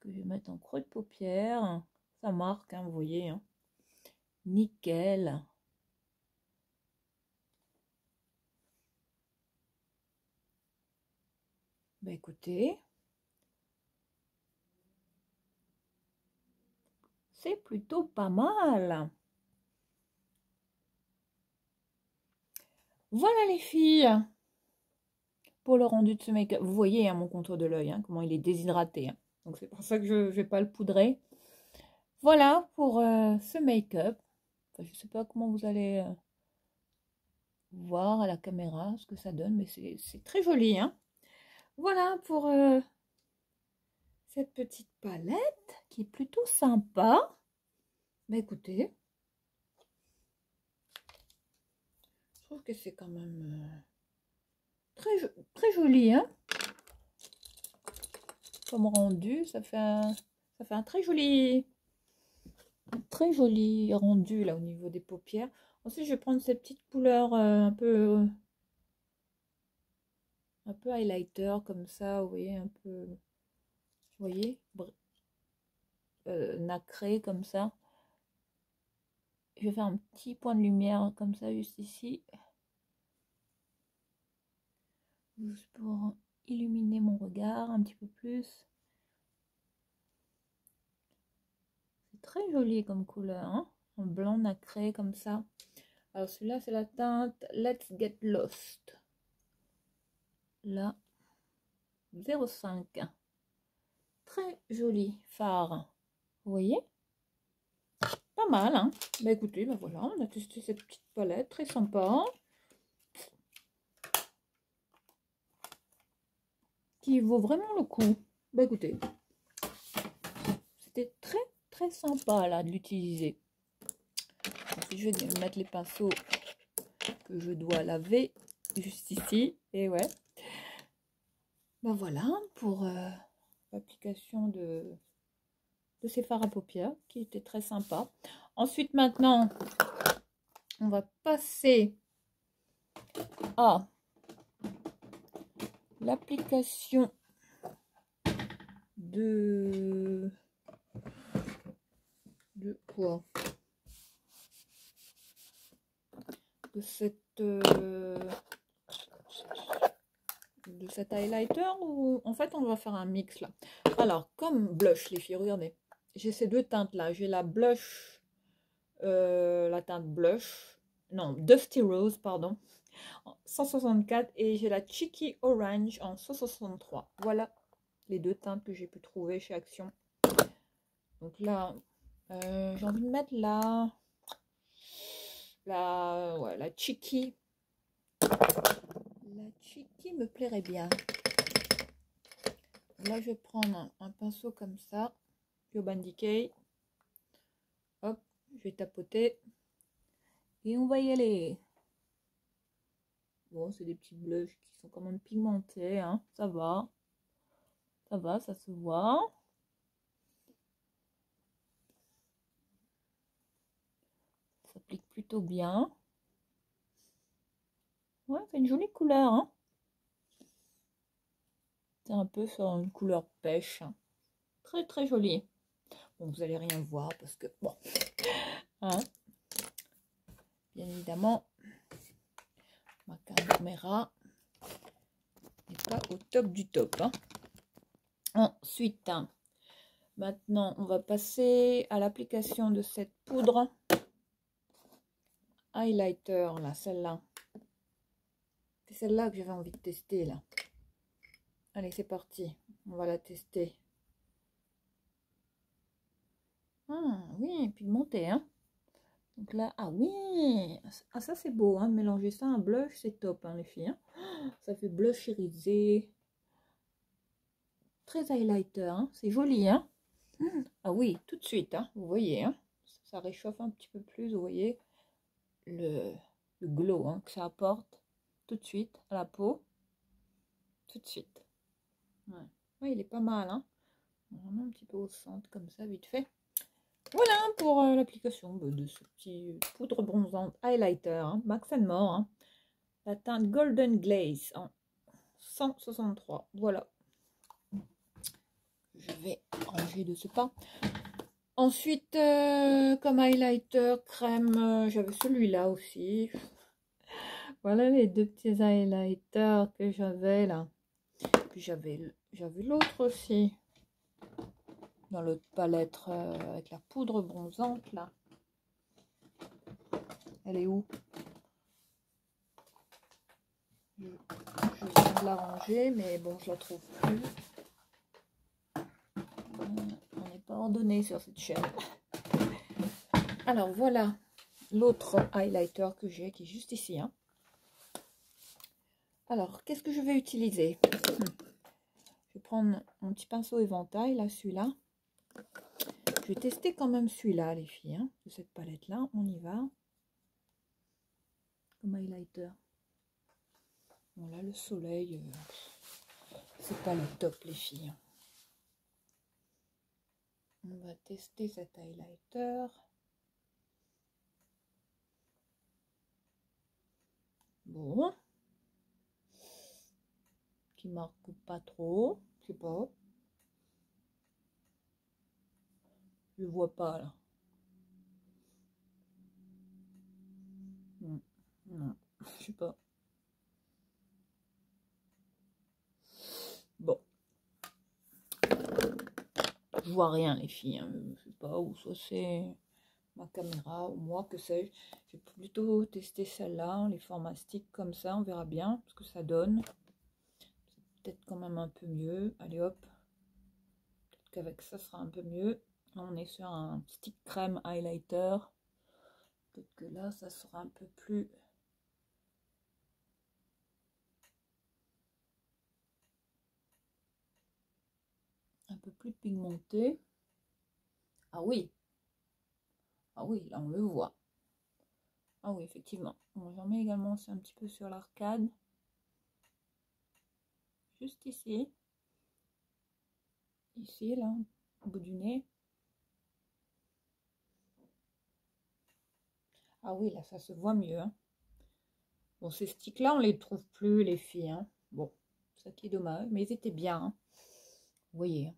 Speaker 1: Que je vais mettre en creux de paupière. Ça marque, hein, vous voyez, hein. Nickel. Bah écoutez, c'est plutôt pas mal. Voilà les filles, pour le rendu de ce make-up. Vous voyez, hein, mon contour de l'œil, hein, comment il est déshydraté, hein. Donc c'est pour ça que je ne vais pas le poudrer. Voilà pour ce make-up. Enfin, je ne sais pas comment vous allez voir à la caméra ce que ça donne, mais c'est très joli, hein. Voilà pour cette petite palette qui est plutôt sympa. Bah écoutez, je trouve que c'est quand même très joli, hein, comme rendu. Ça fait un très joli rendu là au niveau des paupières. Ensuite, je vais prendre cette petite couleur un peu highlighter comme ça, vous voyez, un peu, vous voyez, nacré comme ça. Je vais faire un petit point de lumière comme ça juste ici, juste pour illuminer mon regard un petit peu plus. C'est très joli comme couleur, hein, en blanc nacré comme ça. Alors celui-là, c'est la teinte Let's Get Lost. Là, 05. Très joli fard. Vous voyez? Pas mal, hein? Bah écoutez, bah voilà, on a testé cette petite palette, très sympa. Qui vaut vraiment le coup. Bah écoutez, c'était très sympa là de l'utiliser. Ensuite, je vais mettre les pinceaux que je dois laver juste ici. Et ouais. Bah voilà pour l'application de ces fards à paupières qui était très sympa. Ensuite, maintenant, on va passer à l'application de quoi? De cet highlighter, ou en fait on va faire un mix là. Alors comme blush les filles, regardez, j'ai ces deux teintes là, j'ai la blush, la teinte blush, non, Dusty Rose pardon, en 164, et j'ai la Cheeky Orange en 163. Voilà les deux teintes que j'ai pu trouver chez Action. Donc là j'ai envie de mettre la Cheeky. La Cheeky me plairait bien. Là, je vais prendre un pinceau comme ça, Urban Decay. Hop, je vais tapoter. Et on va y aller. Bon, c'est des petits blushs qui sont quand même pigmentés, hein. Ça va. Ça va, ça se voit. Ça s'applique plutôt bien. Ouais, c'est une jolie couleur, hein. C'est un peu sur une couleur pêche. Très joli. Bon, vous allez rien voir parce que, bon, hein, bien évidemment, ma caméra n'est pas au top du top. Hein. Ensuite, hein, maintenant, on va passer à l'application de cette poudre highlighter, là, celle-là. C'est celle-là que j'avais envie de tester, là. Allez, c'est parti. On va la tester. Ah, oui, pigmenté, hein. Donc là, ah oui, ah, ça c'est beau, hein. Mélanger ça à un blush, c'est top, hein, les filles. Hein. Ça fait blush irisé. Très highlighter, hein. C'est joli, hein. Ah oui, tout de suite, hein. Vous voyez, hein. Ça réchauffe un petit peu plus, vous voyez, le glow hein, que ça apporte tout de suite à la peau. Tout de suite. Ouais. Ouais, il est pas mal, hein. On met un petit peu au centre, comme ça, vite fait. Voilà pour l'application de ce petit poudre bronzante highlighter, hein, Max & More, hein, la teinte Golden Glaze en 163. Voilà. Je vais ranger de ce pas. Ensuite, comme highlighter j'avais celui-là aussi. Voilà les deux petits highlighters que j'avais là. Puis j'avais l'autre aussi. Dans l'autre palette avec la poudre bronzante là. Elle est où? Je viens de la ranger, mais bon, je la trouve plus. On n'est pas ordonné sur cette chaîne. Alors voilà l'autre highlighter que j'ai qui est juste ici. Hein. Alors, qu'est-ce que je vais utiliser? Je vais prendre mon petit pinceau éventail, là, celui-là. Je vais tester quand même celui-là, les filles, hein, de cette palette-là. On y va. Comme highlighter. Bon, là, le soleil, c'est pas le top, les filles. On va tester cet highlighter. Bon. Qui marque pas trop. Je sais pas. Je vois pas, là. Non, je sais pas. Bon. Je vois rien, les filles. Hein. Je sais pas, ou soit c'est ma caméra, ou moi, que sais-je. Je vais plutôt tester celle-là, les formats stick comme ça. On verra bien ce que ça donne. C'est peut-être quand même un peu mieux. Allez, hop. Peut-être qu'avec ça, sera un peu mieux. Là, on est sur un stick crème highlighter. Peut-être que là, ça sera un peu plus... pigmenté. Ah oui. Ah oui, là, on le voit. Ah oui, effectivement. J'en mets également aussi un petit peu sur l'arcade. Juste ici. Ici, là, au bout du nez. Ah oui, là, ça se voit mieux. Hein. Bon, ces sticks-là, on les trouve plus, les filles. Hein. Bon, ça qui est dommage, mais ils étaient bien. Hein. Vous voyez. Hein.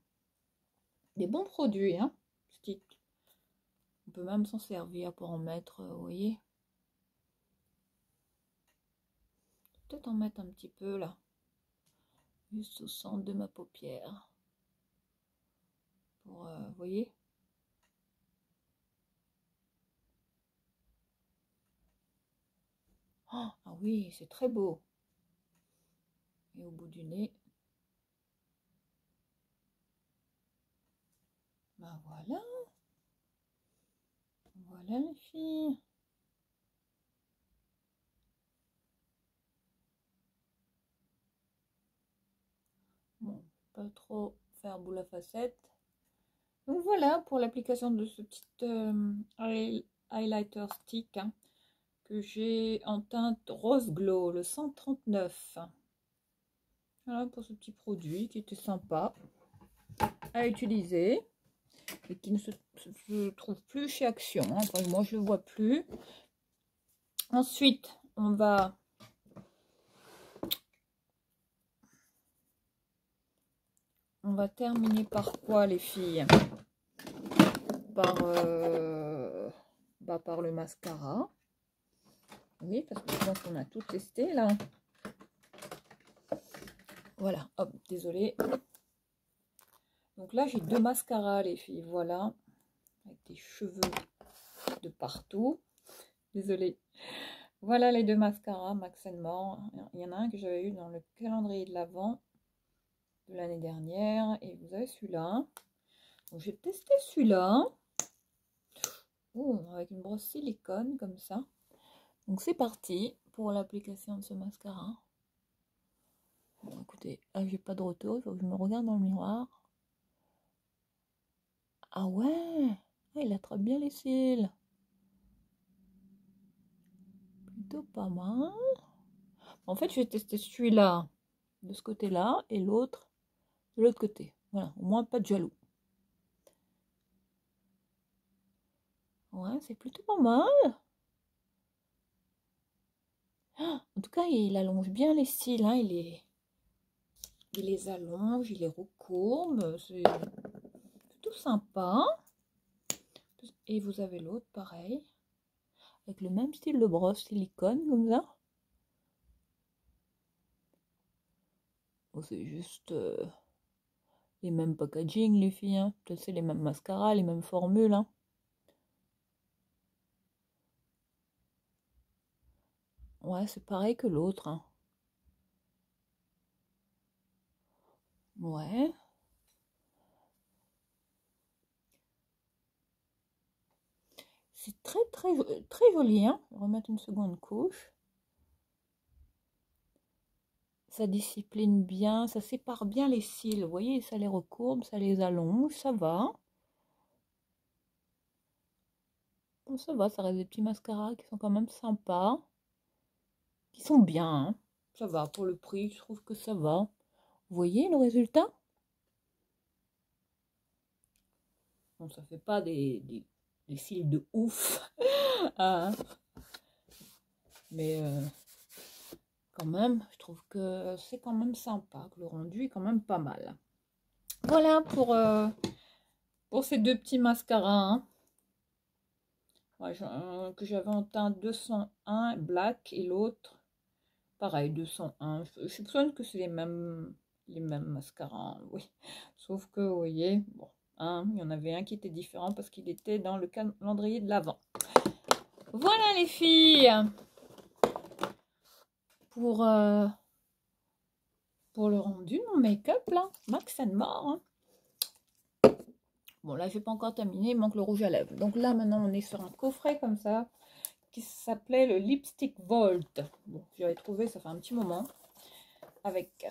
Speaker 1: Des bons produits, hein, sticks. On peut même s'en servir pour en mettre, vous voyez. Peut-être en mettre un petit peu, là. Juste au centre de ma paupière. Pour, vous voyez. Oh, ah oui, c'est très beau. Et au bout du nez. Ben voilà. Voilà les filles. Bon, pas trop faire boule à facettes. Donc voilà pour l'application de ce petit highlighter stick hein, que j'ai en teinte rose glow, le 139. Voilà pour ce petit produit qui était sympa à utiliser et qui ne se trouve plus chez Action. Hein. Enfin, moi, je ne le vois plus. Ensuite, on va terminer par quoi, les filles? par le mascara. Oui, parce que je pense qu'on a tout testé là. Voilà, hop, désolé. Donc là, j'ai 2 mascaras, les filles, voilà. Avec des cheveux de partout. Désolée. Voilà les 2 mascaras Max More. Il y en a un que j'avais eu dans le calendrier de l'Avent de l'année dernière. Et vous avez celui-là. Donc j'ai testé celui-là. Oh, avec une brosse silicone comme ça. Donc c'est parti pour l'application de ce mascara. Bon, écoutez, là j'ai pas de retour, il faut que je me regarde dans le miroir. Ah ouais, ah, il attrape bien les cils. Plutôt pas mal. En fait, je vais tester celui-là de ce côté-là et l'autre de l'autre côté. Voilà, au moins pas de jaloux. Ouais, c'est plutôt pas mal. En tout cas, il allonge bien les cils, hein. Il les allonge, il les recourbe. C'est plutôt sympa. Et vous avez l'autre, pareil. Avec le même style de brosse silicone, comme ça. Bon, c'est juste les mêmes packaging, les filles. Hein. Peut-être c'est les mêmes mascaras, les mêmes formules. Hein. Ouais, c'est pareil que l'autre. Hein. Ouais. C'est très joli. Hein. Je vais remettre une seconde couche. Ça discipline bien, ça sépare bien les cils. Vous voyez, ça les recourbe, ça les allonge, ça va. Bon, ça va, ça reste des petits mascaras qui sont quand même sympas. Qui sont bien. Hein. Ça va, pour le prix, je trouve que ça va. Vous voyez le résultat? Bon, ça fait pas des cils de ouf. Hein. Mais quand même, je trouve que c'est quand même sympa, que le rendu est quand même pas mal. Voilà pour ces 2 petits mascaras. Hein. Ouais, que j'avais en teinte 201 black et l'autre pareil 201. Je soupçonne que c'est les mêmes mascaras, oui. Sauf que vous voyez, bon, hein, il y en avait un qui était différent parce qu'il était dans le calendrier de l'Avent. Voilà les filles pour le rendu de mon make-up là, Max More. Hein. Bon là j'ai pas encore terminé, il manque le rouge à lèvres. Donc là maintenant on est sur un coffret comme ça qui s'appelait le Lipstick Vault. Bon, j'avais trouvé, ça fait un petit moment, avec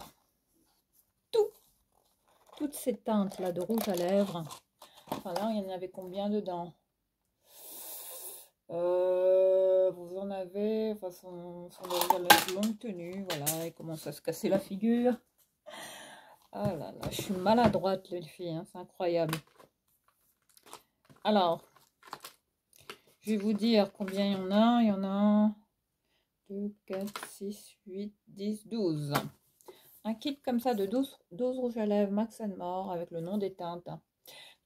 Speaker 1: toutes ces teintes là de rouge à lèvres. Enfin là, il y en avait combien dedans? Vous en avez, enfin son longue tenue, voilà, il commence à se casser la figure. Ah là là, je suis maladroite les filles, hein, c'est incroyable. Alors, je vais vous dire combien il y en a. Il y en a 2, 4, 6, 8, 10, 12. Un kit comme ça de 12 rouges à lèvres Max More avec le nom des teintes.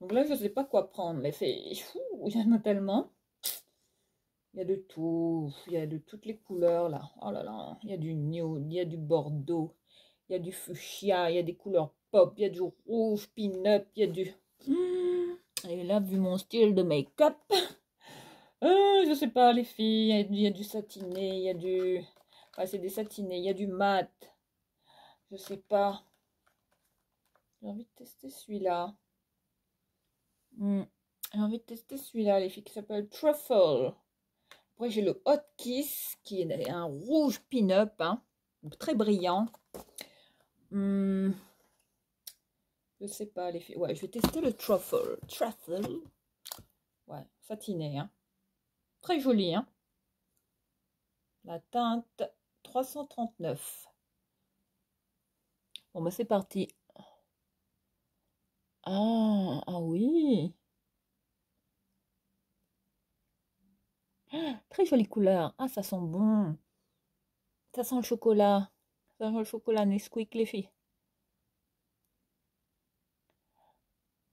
Speaker 1: Donc là, je ne sais pas quoi prendre. Mais c'est fou, il y en a tellement. Il y a de tout. Il y a de toutes les couleurs là. Oh là là, il y a du nude, il y a du bordeaux, il y a du fuchsia, il y a des couleurs pop, il y a du rouge pin-up, il y a du... Et là, vu mon style de make-up... je sais pas les filles, il y a du satiné, il y a du... Ah, c'est des satinés, il y a du mat. Je sais pas. J'ai envie de tester celui-là. J'ai envie de tester celui-là, les filles, qui s'appelle Truffle. Après, j'ai le Hot Kiss, qui est un rouge pin-up, hein, très brillant. Je sais pas, les filles. Ouais, je vais tester le Truffle. Truffle. Ouais, satiné, hein. Très joli, hein. La teinte 339. Bon, bah c'est parti. Ah oui. Très jolie couleur. Ah, ça sent bon. Ça sent le chocolat. Ça sent le chocolat Nesquik, les filles.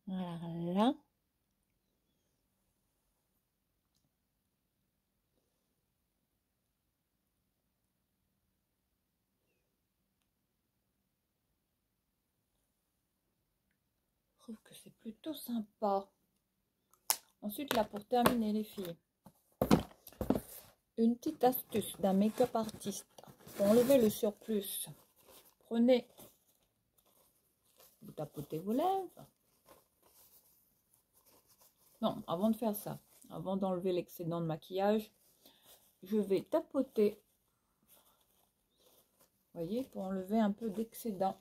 Speaker 1: Voilà. c'est plutôt sympa. Ensuite, là, pour terminer, les filles, une petite astuce d'un make-up artiste. Pour enlever le surplus, prenez, vous tapotez vos lèvres. Non, avant de faire ça, avant d'enlever l'excédent de maquillage, je vais tapoter, vous voyez, pour enlever un peu d'excédent,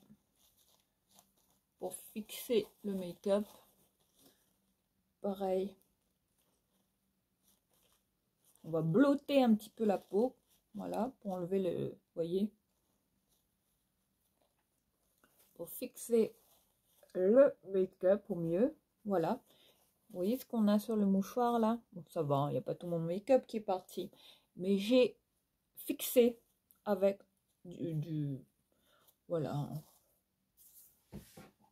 Speaker 1: pour fixer le make-up. Pareil, on va blotter un petit peu la peau, voilà, pour enlever le, vous voyez, pour fixer le make-up au mieux, voilà. Vous voyez ce qu'on a sur le mouchoir là? Bon, ça va, il n'y a pas tout mon make-up qui est parti. Mais j'ai fixé avec voilà,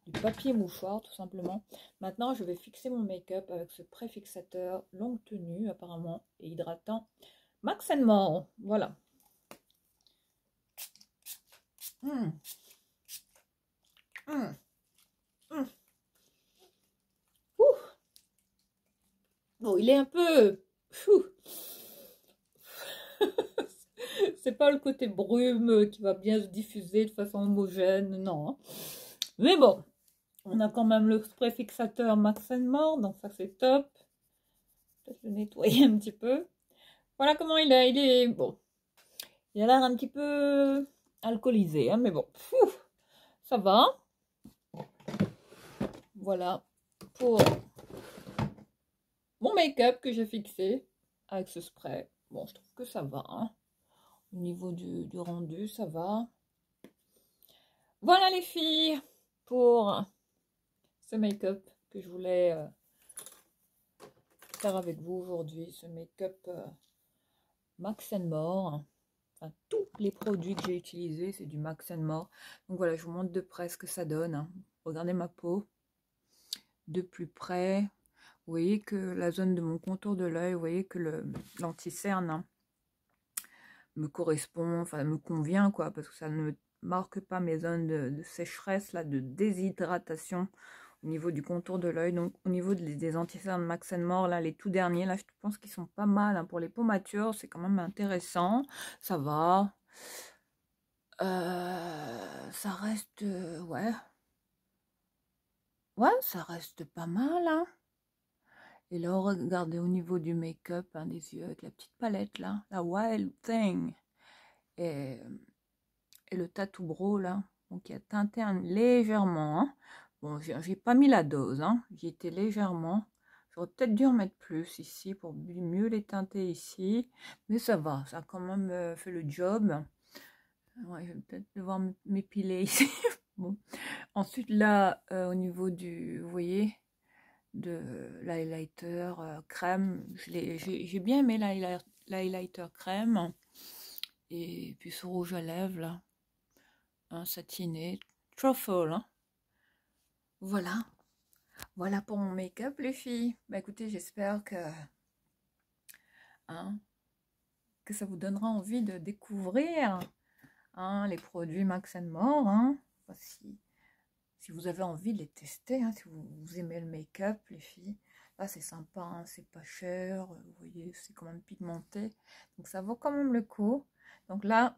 Speaker 1: du papier mouchoir tout simplement. Maintenant, je vais fixer mon make-up avec ce préfixateur longue tenue apparemment et hydratant Max & More. Voilà. Bon, il est un peu... C'est pas le côté brume qui va bien se diffuser de façon homogène, non. Mais bon, on a quand même le préfixateur Max & More, donc ça c'est top. Peut-être le nettoyer un petit peu. Voilà comment il est. Il est bon. Il a l'air un petit peu alcoolisé, hein, mais bon, ça va. Voilà pour mon make-up que j'ai fixé avec ce spray. Bon, je trouve que ça va. Hein. Au niveau du rendu, ça va. Voilà les filles pour ce make-up que je voulais faire avec vous aujourd'hui. Ce make-up Max & More. Enfin, tous les produits que j'ai utilisés, c'est du Max & More. Donc voilà, je vous montre de près ce que ça donne. Hein. Regardez ma peau de plus près. Vous voyez que la zone de mon contour de l'œil, vous voyez que l'anti-cerne hein, me correspond, enfin me convient quoi, parce que ça ne marque pas mes zones de sécheresse, là, de déshydratation au niveau du contour de l'œil. Donc au niveau des anti-cernes Max & More, là, les tout derniers, là, je pense qu'ils sont pas mal hein, pour les peaux matures, c'est quand même intéressant, ça va. Ça reste, ouais, ça reste pas mal, hein. Et là, regardez au niveau du make-up hein, des yeux, avec la petite palette là, la Wild Thing. Et le Tattoo Brow là, donc il a teinté légèrement. Hein. Bon, j'ai pas mis la dose, hein. J'y étais légèrement. J'aurais peut-être dû en mettre plus ici pour mieux les teinter ici. Mais ça va, ça a quand même fait le job. Ouais, je vais peut-être devoir m'épiler ici. Bon. Ensuite là, au niveau du, vous voyez, de l'highlighter crème, j'ai bien aimé l'highlighter crème. Et puis ce rouge à lèvres là, hein, satiné, truffle, hein. Voilà, voilà pour mon make-up les filles. Bah écoutez, j'espère hein, que ça vous donnera envie de découvrir hein, les produits Max & More. Hein. Enfin, si vous avez envie de les tester, hein, si vous aimez le make-up les filles, là c'est sympa, hein, c'est pas cher, vous voyez, c'est quand même pigmenté, donc ça vaut quand même le coup. Donc là,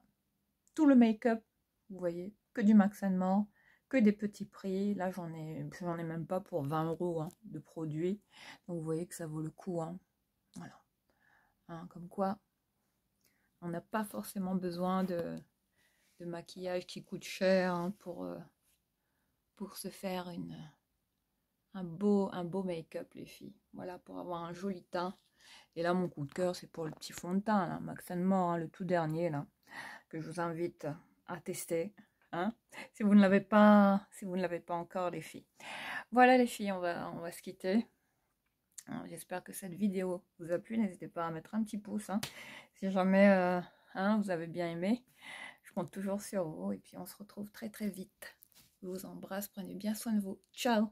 Speaker 1: tout le make-up, vous voyez, que du Max & More, que des petits prix. Là, j'en ai même pas pour 20 € hein, de produits. Donc, vous voyez que ça vaut le coup. Hein. Voilà. Hein, comme quoi, on n'a pas forcément besoin de maquillage qui coûte cher hein, pour se faire un beau make-up, les filles. Voilà, pour avoir un joli teint. Et là, mon coup de cœur, c'est pour le petit fond de teint, là, Max & More, hein, le tout dernier, là, que je vous invite à tester. Hein, si vous ne l'avez pas encore les filles. Voilà les filles, on va se quitter. J'espère que cette vidéo vous a plu. N'hésitez pas à mettre un petit pouce hein, si jamais hein, vous avez bien aimé. Je compte toujours sur vous et puis on se retrouve très très vite. Je vous embrasse, prenez bien soin de vous. Ciao.